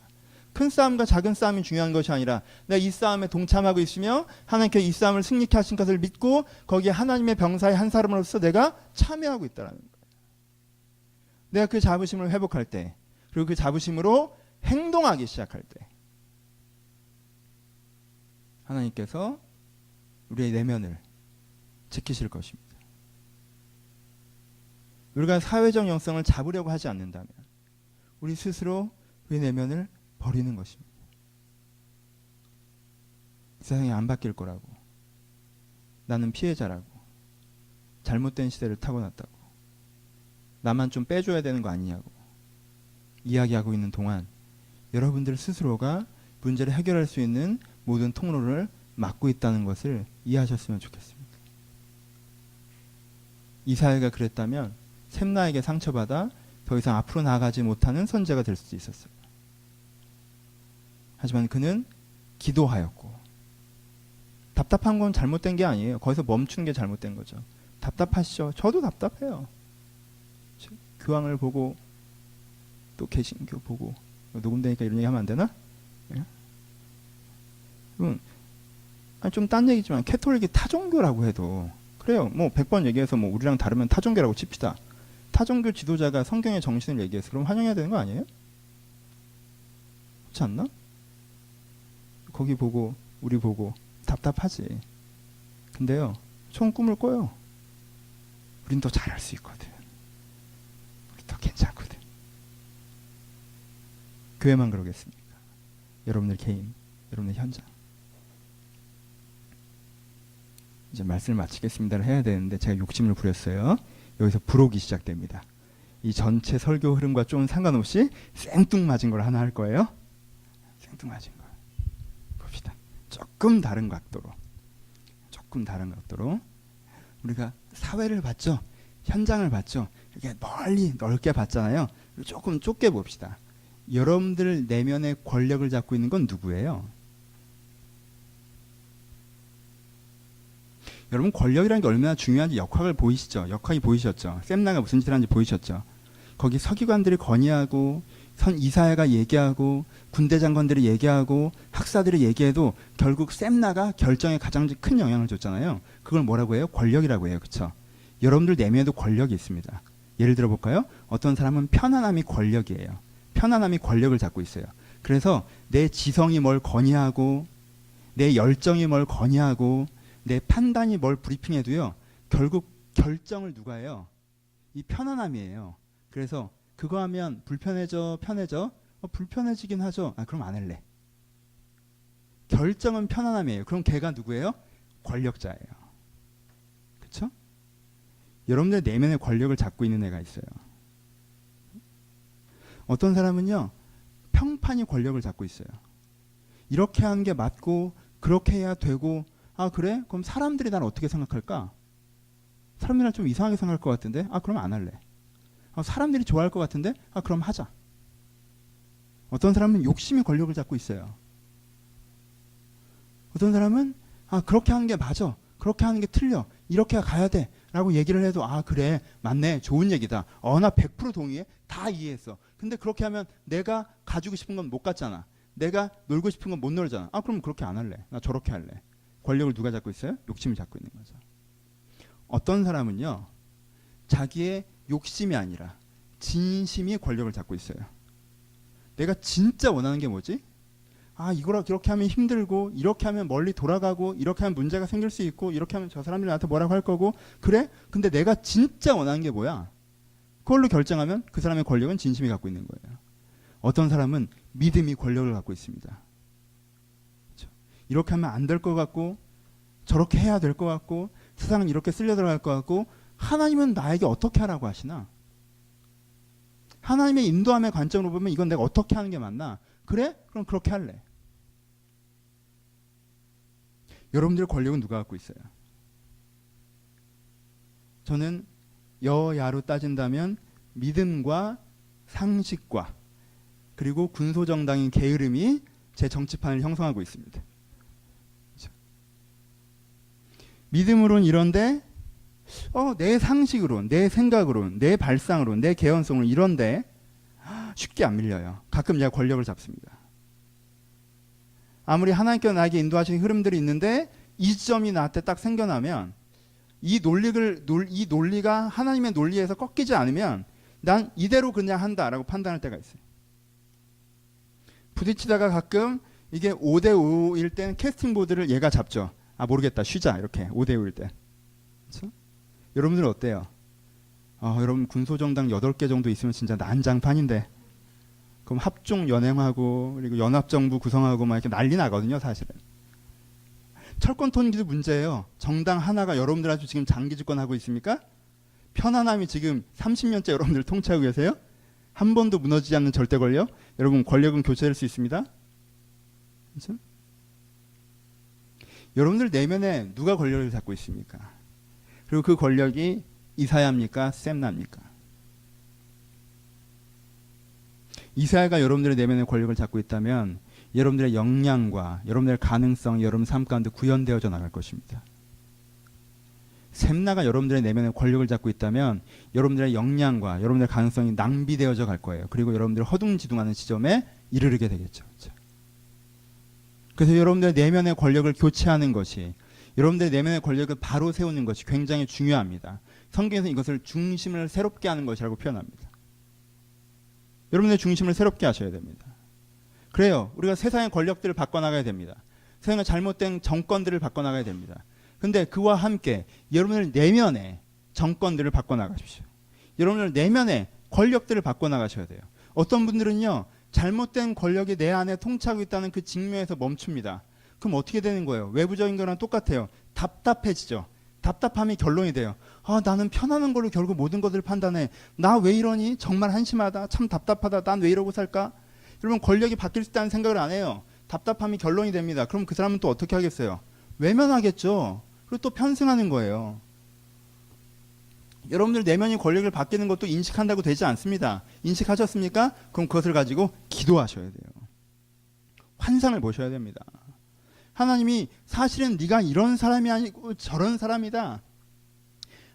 큰 싸움과 작은 싸움이 중요한 것이 아니라, 내가 이 싸움에 동참하고 있으며 하나님께서 이 싸움을 승리케 하신 것을 믿고 거기에 하나님의 병사의 한 사람으로서 내가 참여하고 있다는 거예요. 내가 그 자부심을 회복할 때, 그리고 그 자부심으로 행동하기 시작할 때, 하나님께서 우리의 내면을 지키실 것입니다. 우리가 사회적 영성을 잡으려고 하지 않는다면 우리 스스로 우리 내면을 버리는 것입니다. 세상이 안 바뀔 거라고, 나는 피해자라고, 잘못된 시대를 타고났다고, 나만 좀 빼줘야 되는 거 아니냐고 이야기하고 있는 동안, 여러분들 스스로가 문제를 해결할 수 있는 모든 통로를 막고 있다는 것을 이해하셨으면 좋겠습니다. 이사야가 그랬다면 샘나에게 상처받아 더 이상 앞으로 나아가지 못하는 선지자가 될 수도 있었어요. 하지만 그는 기도하였고. 답답한 건 잘못된 게 아니에요. 거기서 멈추는 게 잘못된 거죠. 답답하시죠? 저도 답답해요. 교황을 보고 또 개신교 보고 녹음되니까 이런 얘기 하면 안 되나? 예? 좀 딴 얘기지만 캐톨릭이 타종교라고 해도 그래요. 뭐 100번 얘기해서 뭐 우리랑 다르면 타종교라고 칩시다. 타종교 지도자가 성경의 정신을 얘기해서 그럼 환영해야 되는 거 아니에요? 그렇지 않나? 거기 보고 우리 보고 답답하지. 근데요, 총 꿈을 꿔요. 우린 더 잘할 수 있거든. 우리 더 괜찮거든. 교회만 그러겠습니까? 여러분들 개인, 여러분들 현장. 이제 말씀을 마치겠습니다를 해야 되는데 제가 욕심을 부렸어요. 여기서 부록이 시작됩니다. 이 전체 설교 흐름과 좀 상관없이 생뚱맞은 걸 하나 할 거예요. 생뚱맞은 걸 봅시다. 조금 다른 각도로 우리가 사회를 봤죠. 현장을 봤죠. 이렇게 멀리 넓게 봤잖아요. 조금 좁게 봅시다. 여러분들 내면의 권력을 잡고 있는 건 누구예요? 여러분 권력이라는 게 얼마나 중요한지 역학이 보이셨죠? 샘나가 무슨 짓을 하는지 보이셨죠? 거기 서기관들이 건의하고 이사야가 얘기하고 군대 장관들이 얘기하고 학사들이 얘기해도 결국 샘나가 결정에 가장 큰 영향을 줬잖아요. 그걸 뭐라고 해요? 권력이라고 해요. 그렇죠? 여러분들 내면에도 권력이 있습니다. 예를 들어 볼까요? 어떤 사람은 편안함이 권력이에요. 편안함이 권력을 잡고 있어요. 그래서 내 지성이 뭘 건의하고 내 열정이 뭘 건의하고 내 판단이 뭘 브리핑해도요. 결국 결정을 누가 해요? 이 편안함이에요. 그래서 그거 하면 불편해져, 편해져? 불편해지긴 하죠. 그럼 안 할래. 결정은 편안함이에요. 그럼 걔가 누구예요? 권력자예요. 그렇죠? 여러분들 내면의 권력을 잡고 있는 애가 있어요. 어떤 사람은요. 평판이 권력을 잡고 있어요. 이렇게 하는 게 맞고 그렇게 해야 되고 그래? 그럼 사람들이 날 어떻게 생각할까? 사람들이 날 좀 이상하게 생각할 것 같은데 그럼 안 할래. 사람들이 좋아할 것 같은데 그럼 하자. 어떤 사람은 욕심이 권력을 잡고 있어요. 어떤 사람은 그렇게 하는 게 맞아. 그렇게 하는 게 틀려. 이렇게 가야 돼. 라고 얘기를 해도 그래. 맞네. 좋은 얘기다. 나 100% 동의해. 다 이해했어. 근데 그렇게 하면 내가 가지고 싶은 건 못 갖잖아. 내가 놀고 싶은 건 못 놀잖아. 그럼 그렇게 안 할래. 나 저렇게 할래. 권력을 누가 잡고 있어요? 욕심이 잡고 있는 거죠. 어떤 사람은요. 자기의 욕심이 아니라 진심이 권력을 잡고 있어요. 내가 진짜 원하는 게 뭐지? 이거라 그렇게 하면 힘들고 이렇게 하면 멀리 돌아가고 이렇게 하면 문제가 생길 수 있고 이렇게 하면 저 사람들이 나한테 뭐라고 할 거고 그래? 근데 내가 진짜 원하는 게 뭐야? 그걸로 결정하면 그 사람의 권력은 진심이 갖고 있는 거예요. 어떤 사람은 믿음이 권력을 갖고 있습니다. 그렇죠? 이렇게 하면 안 될 것 같고 저렇게 해야 될 것 같고 세상은 이렇게 쓸려 들어갈 것 같고 하나님은 나에게 어떻게 하라고 하시나? 하나님의 인도함의 관점으로 보면 이건 내가 어떻게 하는 게 맞나? 그래? 그럼 그렇게 할래. 여러분들의 권력은 누가 갖고 있어요? 저는 여야로 따진다면 믿음과 상식과 그리고 군소정당인 게으름이 제 정치판을 형성하고 있습니다. 그렇죠? 믿음으로는 이런데 내 상식으로, 내 생각으로, 내 발상으로, 내 개연성으로 이런데 쉽게 안 밀려요. 가끔 제가 권력을 잡습니다. 아무리 하나님께서 나에게 인도하시는 흐름들이 있는데 이 지점이 나한테 딱 생겨나면 이 논리가 하나님의 논리에서 꺾이지 않으면 난 이대로 그냥 한다라고 판단할 때가 있어요. 부딪히다가 가끔 이게 5대5일 땐 캐스팅 보드를 얘가 잡죠. 모르겠다 쉬자 이렇게 5대5일 때. 그렇죠? 여러분들은 어때요? 여러분 군소정당 8개 정도 있으면 진짜 난장판인데 그럼 합종 연행하고 그리고 연합정부 구성하고 막 이렇게 난리 나거든요 사실은. 철권 통일도 문제예요. 정당 하나가 여러분들한테 지금 장기 집권하고 있습니까? 편안함이 지금 30년째 여러분들 통치하고 계세요? 한 번도 무너지지 않는 절대 권력? 여러분 권력은 교체될 수 있습니다. 그렇죠? 여러분들 내면에 누가 권력을 잡고 있습니까? 그리고 그 권력이 이사야입니까? 샘나입니까? 이사야가 여러분들의 내면의 권력을 잡고 있다면 여러분들의 역량과 여러분들의 가능성이 여러분 삶 가운데 구현되어져 나갈 것입니다. 샘나가 여러분들의 내면의 권력을 잡고 있다면 여러분들의 역량과 여러분들의 가능성이 낭비되어져 갈 거예요. 그리고 여러분들이 허둥지둥하는 지점에 이르게 되겠죠. 그래서 여러분들의 내면의 권력을 교체하는 것이, 여러분들의 내면의 권력을 바로 세우는 것이 굉장히 중요합니다. 성경에서 이것을 중심을 새롭게 하는 것이라고 표현합니다. 여러분의 중심을 새롭게 하셔야 됩니다. 그래요. 우리가 세상의 권력들을 바꿔나가야 됩니다. 세상의 잘못된 정권들을 바꿔나가야 됩니다. 근데 그와 함께 여러분들 내면의 정권들을 바꿔나가십시오. 여러분들 내면의 권력들을 바꿔나가셔야 돼요. 어떤 분들은요, 잘못된 권력이 내 안에 통치하고 있다는 그 직면에서 멈춥니다. 그럼 어떻게 되는 거예요? 외부적인 거랑 똑같아요. 답답해지죠. 답답함이 결론이 돼요. 아, 나는 편안한 걸로 결국 모든 것을 판단해. 나 왜 이러니? 정말 한심하다. 참 답답하다. 난 왜 이러고 살까? 여러분, 권력이 바뀔 수 있다는 생각을 안 해요. 답답함이 결론이 됩니다. 그럼 그 사람은 또 어떻게 하겠어요? 외면하겠죠. 그리고 또 편승하는 거예요. 여러분들 내면이 권력을 바뀌는 것도 인식한다고 되지 않습니다. 인식하셨습니까? 그럼 그것을 가지고 기도하셔야 돼요. 환상을 보셔야 됩니다. 하나님이 사실은 네가 이런 사람이 아니고 저런 사람이다.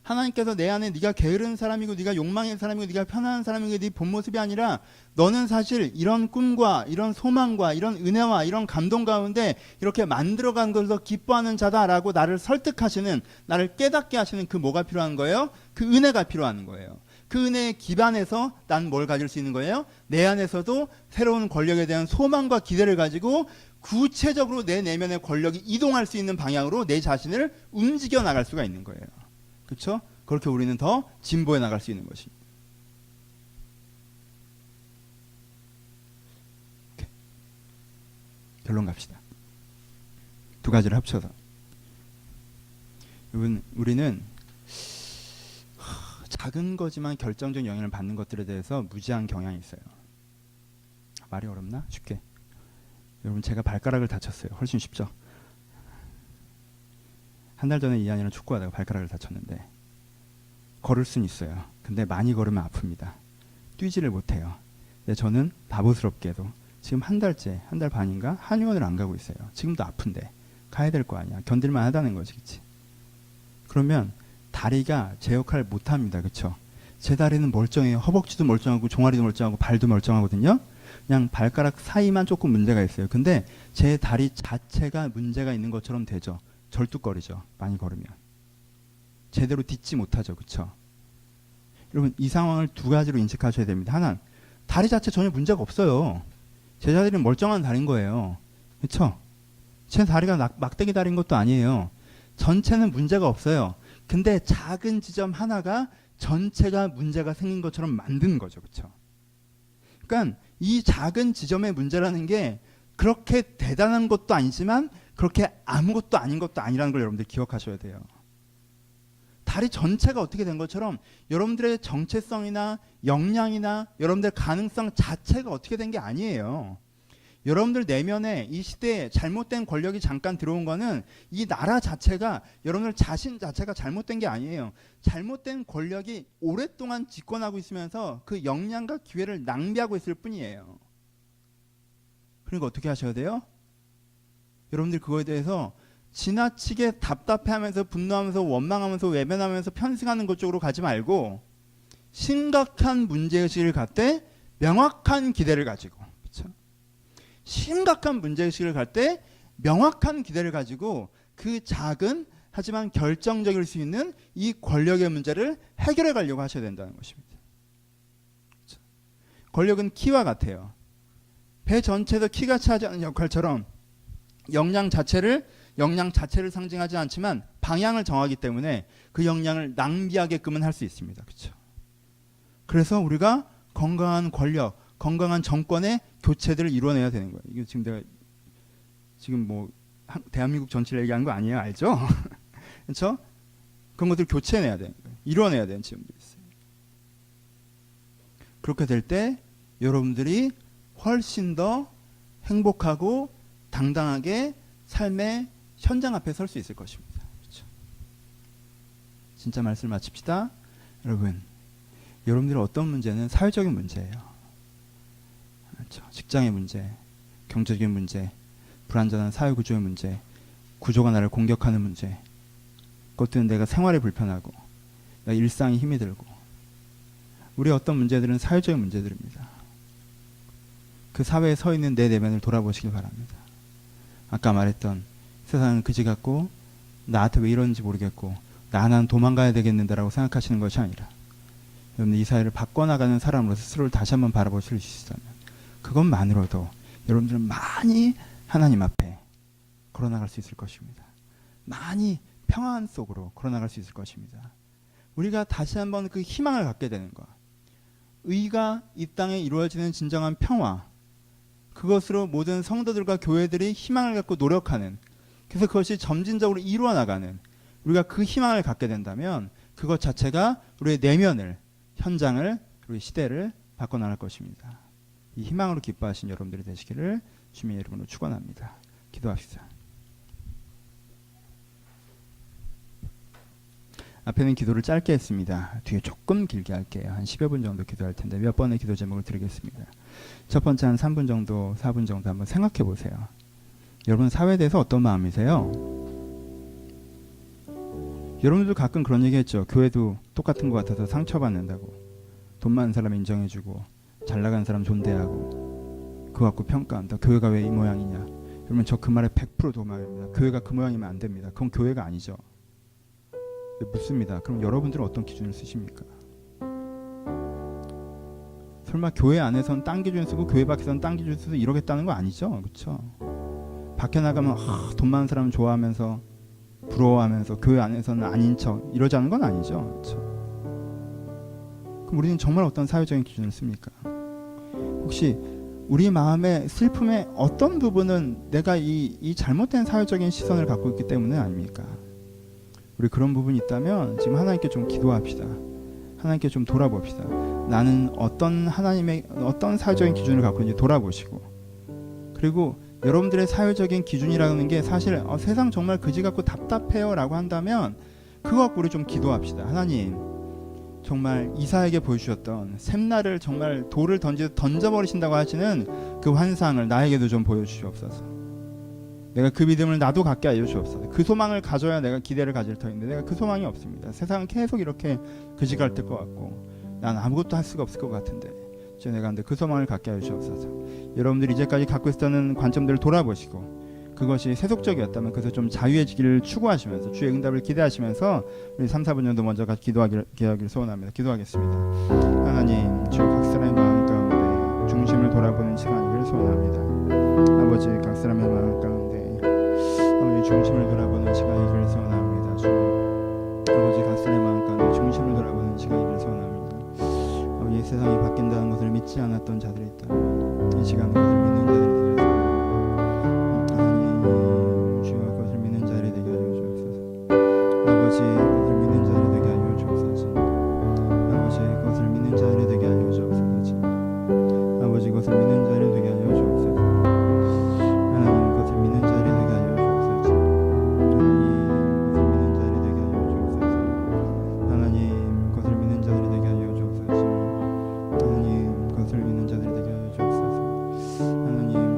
하나님께서 내 안에 네가 게으른 사람이고 네가 욕망의 사람이고 네가 편안한 사람이고 네 본 모습이 아니라 너는 사실 이런 꿈과 이런 소망과 이런 은혜와 이런 감동 가운데 이렇게 만들어간 것을 기뻐하는 자다라고 나를 설득하시는, 나를 깨닫게 하시는 그 뭐가 필요한 거예요? 그 은혜가 필요한 거예요. 그 은혜의 기반에서 난 뭘 가질 수 있는 거예요? 내 안에서도 새로운 권력에 대한 소망과 기대를 가지고 구체적으로 내 내면의 권력이 이동할 수 있는 방향으로 내 자신을 움직여 나갈 수가 있는 거예요. 그렇죠? 그렇게 우리는 더 진보해 나갈 수 있는 것입니다. 오케이. 결론 갑시다. 두 가지를 합쳐서. 여러분, 우리는 작은 거지만 결정적 영향을 받는 것들에 대해서 무지한 경향이 있어요. 말이 어렵나? 쉽게. 여러분, 제가 발가락을 다쳤어요. 훨씬 쉽죠? 한 달 전에 이한이랑 축구하다가 발가락을 다쳤는데 걸을 수는 있어요. 근데 많이 걸으면 아픕니다. 뛰지를 못해요. 근데 저는 바보스럽게도 지금 한 달째, 한 달 반인가 한의원을 안 가고 있어요. 지금도 아픈데 가야 될 거 아니야. 견딜만 하다는 거지, 그치? 그러면 다리가 제 역할을 못합니다. 그쵸? 제 다리는 멀쩡해요. 허벅지도 멀쩡하고 종아리도 멀쩡하고 발도 멀쩡하거든요. 그냥 발가락 사이만 조금 문제가 있어요. 근데 제 다리 자체가 문제가 있는 것처럼 되죠. 절뚝거리죠. 많이 걸으면. 제대로 딛지 못하죠. 그쵸? 여러분, 이 상황을 두 가지로 인식하셔야 됩니다. 하나는 다리 자체 전혀 문제가 없어요. 제 다리는 멀쩡한 다리인 거예요. 그쵸? 제 다리가 막대기 다리인 것도 아니에요. 전체는 문제가 없어요. 근데 작은 지점 하나가 전체가 문제가 생긴 것처럼 만든 거죠. 그쵸? 그러니까 이 작은 지점의 문제라는 게 그렇게 대단한 것도 아니지만 그렇게 아무것도 아닌 것도 아니라는 걸 여러분들 기억하셔야 돼요. 다리 전체가 어떻게 된 것처럼 여러분들의 정체성이나 역량이나 여러분들의 가능성 자체가 어떻게 된 게 아니에요. 여러분들 내면에 이 시대에 잘못된 권력이 잠깐 들어온 거는 이 나라 자체가, 여러분들 자신 자체가 잘못된 게 아니에요. 잘못된 권력이 오랫동안 집권하고 있으면서 그 역량과 기회를 낭비하고 있을 뿐이에요. 그러니까 어떻게 하셔야 돼요? 여러분들 그거에 대해서 지나치게 답답해하면서 분노하면서 원망하면서 외면하면서 편승하는 것 쪽으로 가지 말고 심각한 문제의식을 갖되 명확한 기대를 가지고, 그렇죠? 심각한 문제의식을 갖 때 명확한 기대를 가지고 그 작은 하지만 결정적일 수 있는 이 권력의 문제를 해결해 가려고 하셔야 된다는 것입니다. 그렇죠? 권력은 키와 같아요. 배 전체에서 키가 차지하는 역할처럼 역량 자체를 상징하지 않지만 방향을 정하기 때문에 그 역량을 낭비하게끔은 할 수 있습니다. 그렇죠? 그래서 우리가 건강한 권력, 건강한 정권의 교체들을 이뤄내야 되는 거예요. 이게 지금 내가 지금 뭐 대한민국 전체를 얘기하는 거 아니에요, 알죠? 그렇죠? 그런 것들 교체해내야 되는 거예요. 이뤄내야 되는 지점들이 있어요. 그렇게 될 때 여러분들이 훨씬 더 행복하고 당당하게 삶의 현장 앞에 설 수 있을 것입니다. 그렇죠? 진짜 말씀을 마칩시다. 여러분들의 어떤 문제는 사회적인 문제예요. 그렇죠? 직장의 문제, 경제적인 문제, 불안전한 사회구조의 문제, 구조가 나를 공격하는 문제, 그것들은 내가 생활이 불편하고 내가 일상에 힘이 들고, 우리의 어떤 문제들은 사회적인 문제들입니다. 그 사회에 서 있는 내 내면을 돌아보시길 바랍니다. 아까 말했던 세상은 그지 같고 나한테 왜 이러는지 모르겠고 나는 도망가야 되겠는데라고 생각하시는 것이 아니라, 여러분 이 사회를 바꿔나가는 사람으로서 스스로를 다시 한번 바라보실 수 있다면 그것만으로도 여러분들은 많이 하나님 앞에 걸어나갈 수 있을 것입니다. 많이 평안 속으로 걸어나갈 수 있을 것입니다. 우리가 다시 한번 그 희망을 갖게 되는 것, 의가 이 땅에 이루어지는 진정한 평화, 그것으로 모든 성도들과 교회들이 희망을 갖고 노력하는, 그래서 그것이 점진적으로 이루어 나가는, 우리가 그 희망을 갖게 된다면 그것 자체가 우리의 내면을, 현장을, 우리 시대를 바꿔나갈 것입니다. 이 희망으로 기뻐하신 여러분들이 되시기를 주님의 이름으로 축원합니다. 기도합시다. 앞에는 기도를 짧게 했습니다. 뒤에 조금 길게 할게요. 한 10여 분 정도 기도할 텐데 몇 번의 기도 제목을 드리겠습니다. 첫 번째 한 3분 정도, 4분 정도 한번 생각해 보세요. 여러분 사회에 대해서 어떤 마음이세요? 여러분들도 가끔 그런 얘기 했죠. 교회도 똑같은 것 같아서 상처받는다고. 돈 많은 사람 인정해주고 잘 나간 사람 존대하고 그거 갖고 평가한다. 교회가 왜 이 모양이냐. 여러분 저 그 말에 100% 동의합니다. 교회가 그 모양이면 안 됩니다. 그건 교회가 아니죠. 묻습니다. 그럼 여러분들은 어떤 기준을 쓰십니까? 설마 교회 안에서는 딴 기준 쓰고 교회 밖에서는 딴 기준 쓰고 이러겠다는 거 아니죠? 그렇죠? 밖에 나가면 돈 많은 사람 좋아하면서 부러워하면서 교회 안에서는 아닌 척 이러자는 건 아니죠. 그렇죠? 그럼 우리는 정말 어떤 사회적인 기준을 씁니까? 혹시 우리 마음의 슬픔의 어떤 부분은 내가 이 잘못된 사회적인 시선을 갖고 있기 때문에 아닙니까? 우리 그런 부분이 있다면 지금 하나님께 좀 기도합시다. 하나님께 좀 돌아봅시다. 나는 어떤 하나님의 어떤 사회적인 기준을 갖고 있는지 돌아보시고, 그리고 여러분들의 사회적인 기준이라는 게 사실 세상 정말 그지 같고 답답해요 라고 한다면 그거 갖고 우리 좀 기도합시다. 하나님 정말 이사에게 보여주셨던 샘나를 정말 돌을 던져버리신다고 하시는 그 환상을 나에게도 좀 보여주시옵소서. 내가 그 믿음을 나도 갖게 하여 주옵소서. 그 소망을 가져야 내가 기대를 가질 터인데 내가 그 소망이 없습니다. 세상은 계속 이렇게 그지 같을 것 같고 난 아무것도 할 수가 없을 것 같은데 내가 근데 그 소망을 갖게 하여 주옵소서. 여러분들이 이제까지 갖고 있었던 관점들을 돌아보시고 그것이 세속적이었다면 그래서 좀 자유해지기를 추구하시면서 주의 응답을 기대하시면서 우리 3, 4분 정도 먼저 기도하기를 소원합니다. 기도하겠습니다. 하나님 주 각 사람의 마음 가운데 중심을 돌아보는 시간이기를 소원합니다. 아버지 각 사람의 마음 가운데 아버지 중심을 돌아보는 시간이기를 소원합니다. 주님 아버지 각 사람의 마음 가운데 중심을 돌아보는 시간이기를 소원합니다. 아버지 세상이 바뀐다는 것을 믿지 않았던 자들이 있다면 이 시간 그것을 믿는 자들이 되겠습니다. 하나님 주여 그것을 믿는 자들이 되게 하여 주옵소서. 아버지 그것을 믿는 자들이 되게 하여 주옵소서. 아버지 그것을 믿는 자들이 되게 하여 주옵소서. 아버지 그것을 믿는 자들이 되게 하여 주옵소서. 하나님 그것을 믿는 자들이 되게 하여 주옵소서. 하나님 그것을 믿는 자들이 되게 하여 주옵소서. 하나님 그것을 믿는 자들이 되게 하여 주옵소서. 하나님 그것을 믿는 자들이 되게 하여 주옵소서. 하나님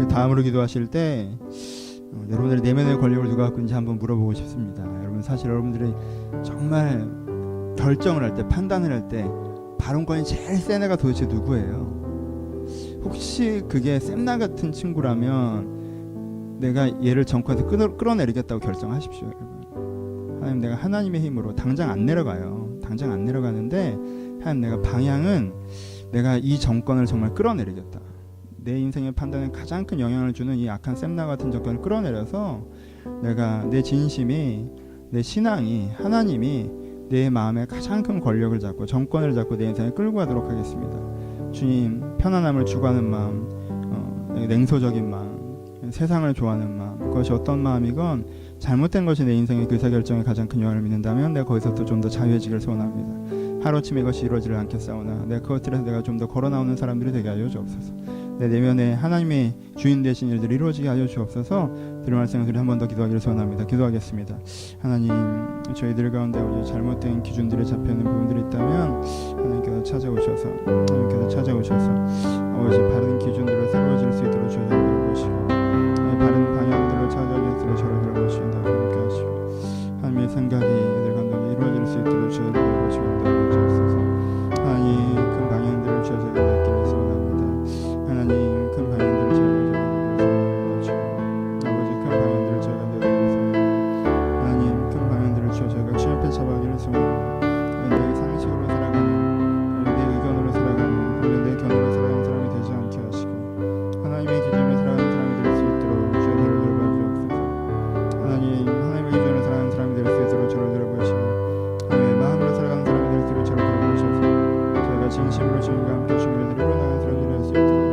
다음으로 기도하실 때 여러분들의 내면의 권력을 누가 갖고 있는지 한번 물어보고 싶습니다. 여러분 사실 여러분들이 정말 결정을 할 때, 판단을 할 때 발언권이 제일 센 애가 도대체 누구예요? 혹시 그게 샘나 같은 친구라면 내가 얘를 정권에서 끌어내리겠다고 결정하십시오. 여러분, 하나님, 내가 하나님의 힘으로 당장 안 내려가요. 당장 안 내려가는데 하나님, 내가 방향은 내가 이 정권을 정말 끌어내리겠다. 내 인생의 판단에 가장 큰 영향을 주는 이 악한 샘나 같은 정권을 끌어내려서 내가 내 진심이, 내 신앙이, 하나님이 내 마음에 가장 큰 권력을 잡고 정권을 잡고 내 인생을 끌고 가도록 하겠습니다. 주님, 편안함을 추구하는 마음, 냉소적인 마음, 세상을 좋아하는 마음, 그것이 어떤 마음이건 잘못된 것이 내 인생의 의사결정에 가장 큰 영향을 미친다면 내가 거기서부터 좀 더 자유해지기를 소원합니다. 하루아침에 이것이 이루어지를 않겠사오나 내가 그것들에서 내가 좀 더 걸어나오는 사람들이 되게 하여 주옵소서. 내 내면에 하나님의 주인 되신 일들이 이루어지게 하여 주옵소서. 들은 말씀을 한 번 더 기도하기를 소원합니다. 기도하겠습니다. 하나님, 저희들 가운데 우리 잘못된 기준들에 잡혀있는 부분들이 있다면 하나님께서 찾아오셔서 아버지 바른 기준대로 세워질 수 있도록 저희를 들어보시고 바른 방향들로 찾아올 수 있도록 저를 들어보시고 함께 하시고 하나님의 생각이 이들 가운데 이루어질 수 있도록 저희를 들어보시고 도와주옵소서. 하나님, 큰 방향들을 저희에게 맡기를 소원합니다. 하나님, 큰 방향들을 저희에게 맡기를 아버지, 큰 방향들을 저희가 내려드리소서. 하나님, 큰 방향들을 저희가 주 앞에 잡아가기를 소원합니다. 내 상식으로 살아가는, 내 의견으로 살아가는, 내 견으로 살아가는 사람이 되지 않게 하시고 하나님의 기준으로 살아가는 사람이 될 수 있도록 저희를 돌봐주옵소서. 하나님의 기준으로 살아가는 사람이 될 수 있도록 저를 돌보시고 하나님의 마음으로 살아가는 사람이 될 수 있도록 저를 돌보셔서 저희가 진심으로 주님과 함께 주님을 이루어나가는 사람이 될 수 있도록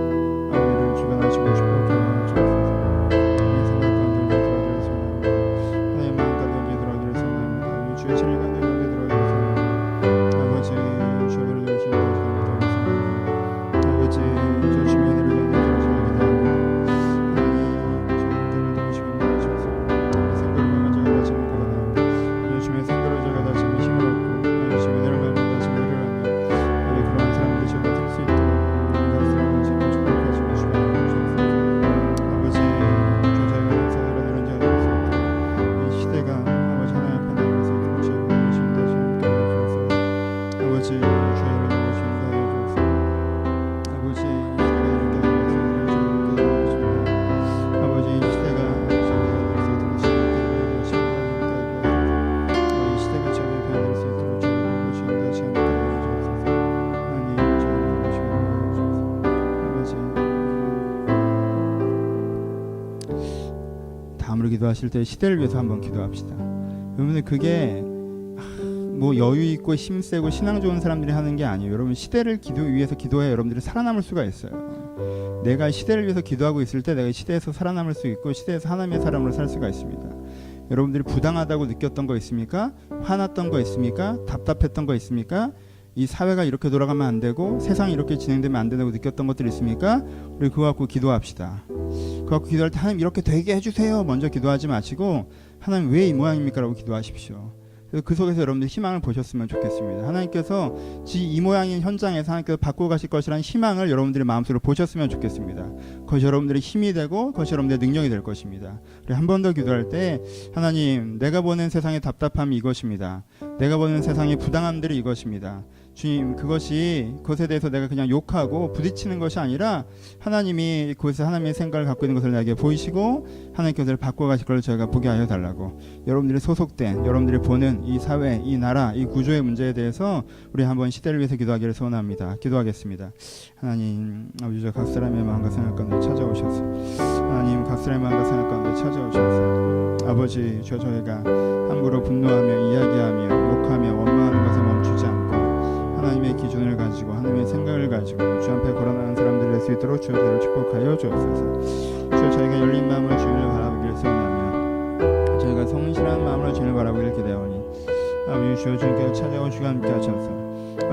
아버지를 주관하시고 축복하여 주옵소서. 하나님의 생각 가운데 들어가기를 소원합니다. 하나님의 마음 가운데 들어가기를 소원합니다. 주의 진리 가운데 들어가기를 소원합니다. 아버지, 주의 은혜를 주시는 것을 기도하겠습니다. 아버지, 저 주의 은혜를 기도합니다. 다음으로 기도하실 때 시대를 위해서 한번 기도합시다. 여러분들 그게 뭐 여유 있고 힘세고 신앙 좋은 사람들이 하는 게 아니에요. 여러분 시대를 위해서 기도해야 여러분들이 살아남을 수가 있어요. 내가 시대를 위해서 기도하고 있을 때 내가 시대에서 살아남을 수 있고 시대에서 하나님의 사람으로 살 수가 있습니다. 여러분들이 부당하다고 느꼈던 거 있습니까? 화났던 거 있습니까? 답답했던 거 있습니까? 이 사회가 이렇게 돌아가면 안 되고 세상이 이렇게 진행되면 안 된다고 느꼈던 것들이 있습니까? 우리 그거 갖고 기도합시다. 그거 갖고 기도할 때 하나님 이렇게 되게 해주세요 먼저 기도하지 마시고 하나님 왜 이 모양입니까? 라고 기도하십시오. 그래서 그 속에서 여러분들 희망을 보셨으면 좋겠습니다. 하나님께서 이 모양인 현장에서 하나님께서 바꾸어 가실 것이라는 희망을 여러분들의 마음속으로 보셨으면 좋겠습니다. 그것이 여러분들의 힘이 되고 그것이 여러분들의 능력이 될 것입니다. 한 번 더 기도할 때 하나님, 내가 보는 세상의 답답함이 이것입니다. 내가 보는 세상의 부당함들이 이것입니다. 주님, 그것에 대해서 내가 그냥 욕하고 부딪히는 것이 아니라 하나님이 그것에 하나님의 생각을 갖고 있는 것을 나에게 보이시고 하나님께서 바꿔 가실 걸 저희가 보게 하여 달라고, 여러분들이 소속된, 여러분들이 보는 이 사회, 이 나라, 이 구조의 문제에 대해서 우리 한번 시대를 위해서 기도하기를 소원합니다. 기도하겠습니다. 하나님, 아버지, 각 사람의 마음과 생각 가운데 찾아오셔서 하나님, 각 사람의 마음과 생각 가운데 찾아오셔서 아버지, 저희가 함부로 분노하며 이야기하며 욕하며 원망하는 것에 멈추지 않고 하나님의 기준을 가지고 하나님의 생각을 가지고 주 앞에 걸어나가는 사람들이 될 수 있도록 주여 저희를 축복하여 주옵소서. 주여 저희가 열린 마음으로 주님을 바라보기를 소원하며 저희가 성실한 마음으로 주님을 바라보기를 기대하오니 아버지, 주여 주님께서 찾아오시고 함께 하셔서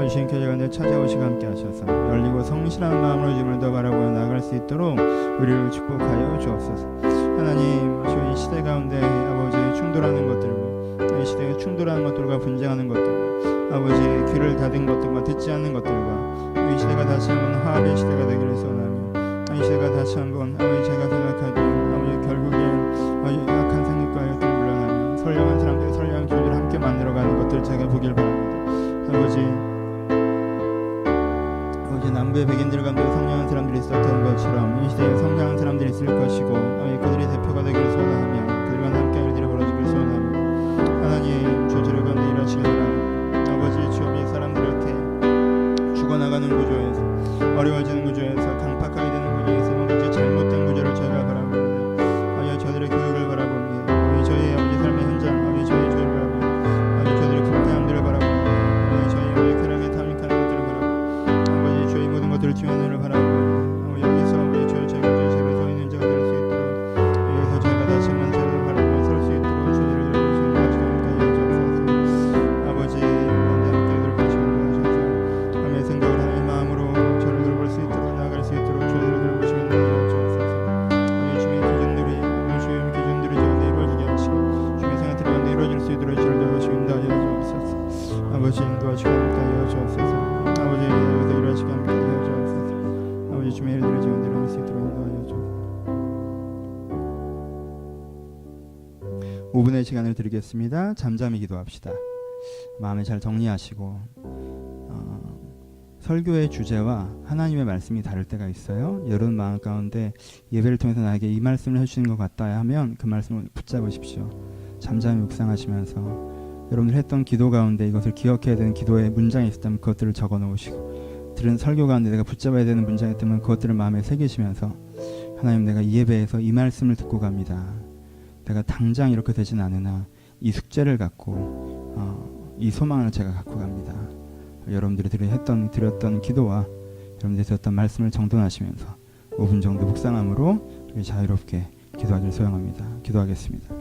주님께서 저희가 찾아오시고 함께 하셔서 열리고 성실한 마음으로 주님을 더 바라보며 나아갈 수 있도록 우리를 축복하여 주옵소서. 하나님, 주여 이 시대 가운데 아버지 충돌하는 것들과 이 시대에 충돌하는 것들과 분쟁하는 것들과 아버지 귀를 닫은 것들과 듣지 않는 것들과 이 시대가 다시 한번 화합의 시대가 되기를 소원하며 이 시대가 다시 한번 아버지 제가 생각하기에 아버지 결국엔 약한 생각과 이것들을 물러나며 선량한 사람들이 선량한 교회를 함께 만들어가는 것들 제가 보길 바랍니다. 아버지 남부의 백인들 가운데 선량한 사람들이 있었던 것처럼 이 시대에 선량한 사람들이 있을 것이고 그들이 대표가 되기를 소원하며 그들과 함께 할 일이 벌어지기를 소원합니다. 하나님 주저를 가운데 일하시길 바랍니다. 아버지 주여 이 사람들한테 죽어나가는 구조에서 어려워지는 구조에서 강팍하게 되는 구조에서 뭔가 잘못된 구조를 저희가 바라봅니다. 저들의 교육을 바라봅니다. 저희의 아버지 삶의 현장 저희의 교회를 바라봅니다. 저들의 불편함들을 바라봅니다. 저희의 쾌락에 탐닉하는 것들을 바라봅니다. 저희 모든 것들을 지원을 바라봅니다. 여기서 저희가 제대로 서 있는 자가 될 수 있도록 여기서 저희가 다시 한번 제대로 바라보고 설 수 있도록 저희를 들어주시는 것이 함께 해주옵소서. 아버지 가운데 함께 들어주시는 것이 하나님의 생각을 하나님의 마음으로 저를 돌볼 수 있도록 나아갈 수 있도록 저희를 돌보시는 것이 해주옵소서. 주의 기준들이 주의 기준들이 저한테 이루어지게 하시고 주의 생각들이 저한테 이루어질 수 있도록 저를 돌보시는 다 해주옵소서. 아버지 인도하시고 함께 해주옵소서. 아버지 여기서 일하시고 함께 해주옵소서. 아버지 주의 일들을 저한테 일어날 수 있도록 인도하여 주옵소서. 5분의 시간을 드리겠습니다. 잠잠히 기도합시다. 마음을 잘 정리하시고 설교의 주제와 하나님의 말씀이 다를 때가 있어요. 여러분 마음 가운데 예배를 통해서 나에게 이 말씀을 해주시는 것 같다 하면 그 말씀을 붙잡으십시오. 잠잠히 묵상하시면서 여러분들 했던 기도 가운데 이것을 기억해야 되는 기도의 문장이 있었다면 그것들을 적어 놓으시고 들은 설교 가운데 내가 붙잡아야 되는 문장이 있다면 그것들을 마음에 새기시면서 하나님 내가 이 예배에서 이 말씀을 듣고 갑니다. 내가 당장 이렇게 되진 않으나 이 숙제를 갖고 이 소망을 제가 갖고 갑니다. 여러분들이 드렸던 기도와 여러분들이 들었던 말씀을 정돈하시면서 5분 정도 묵상함으로 자유롭게 기도하기를 소원합니다. 기도하겠습니다.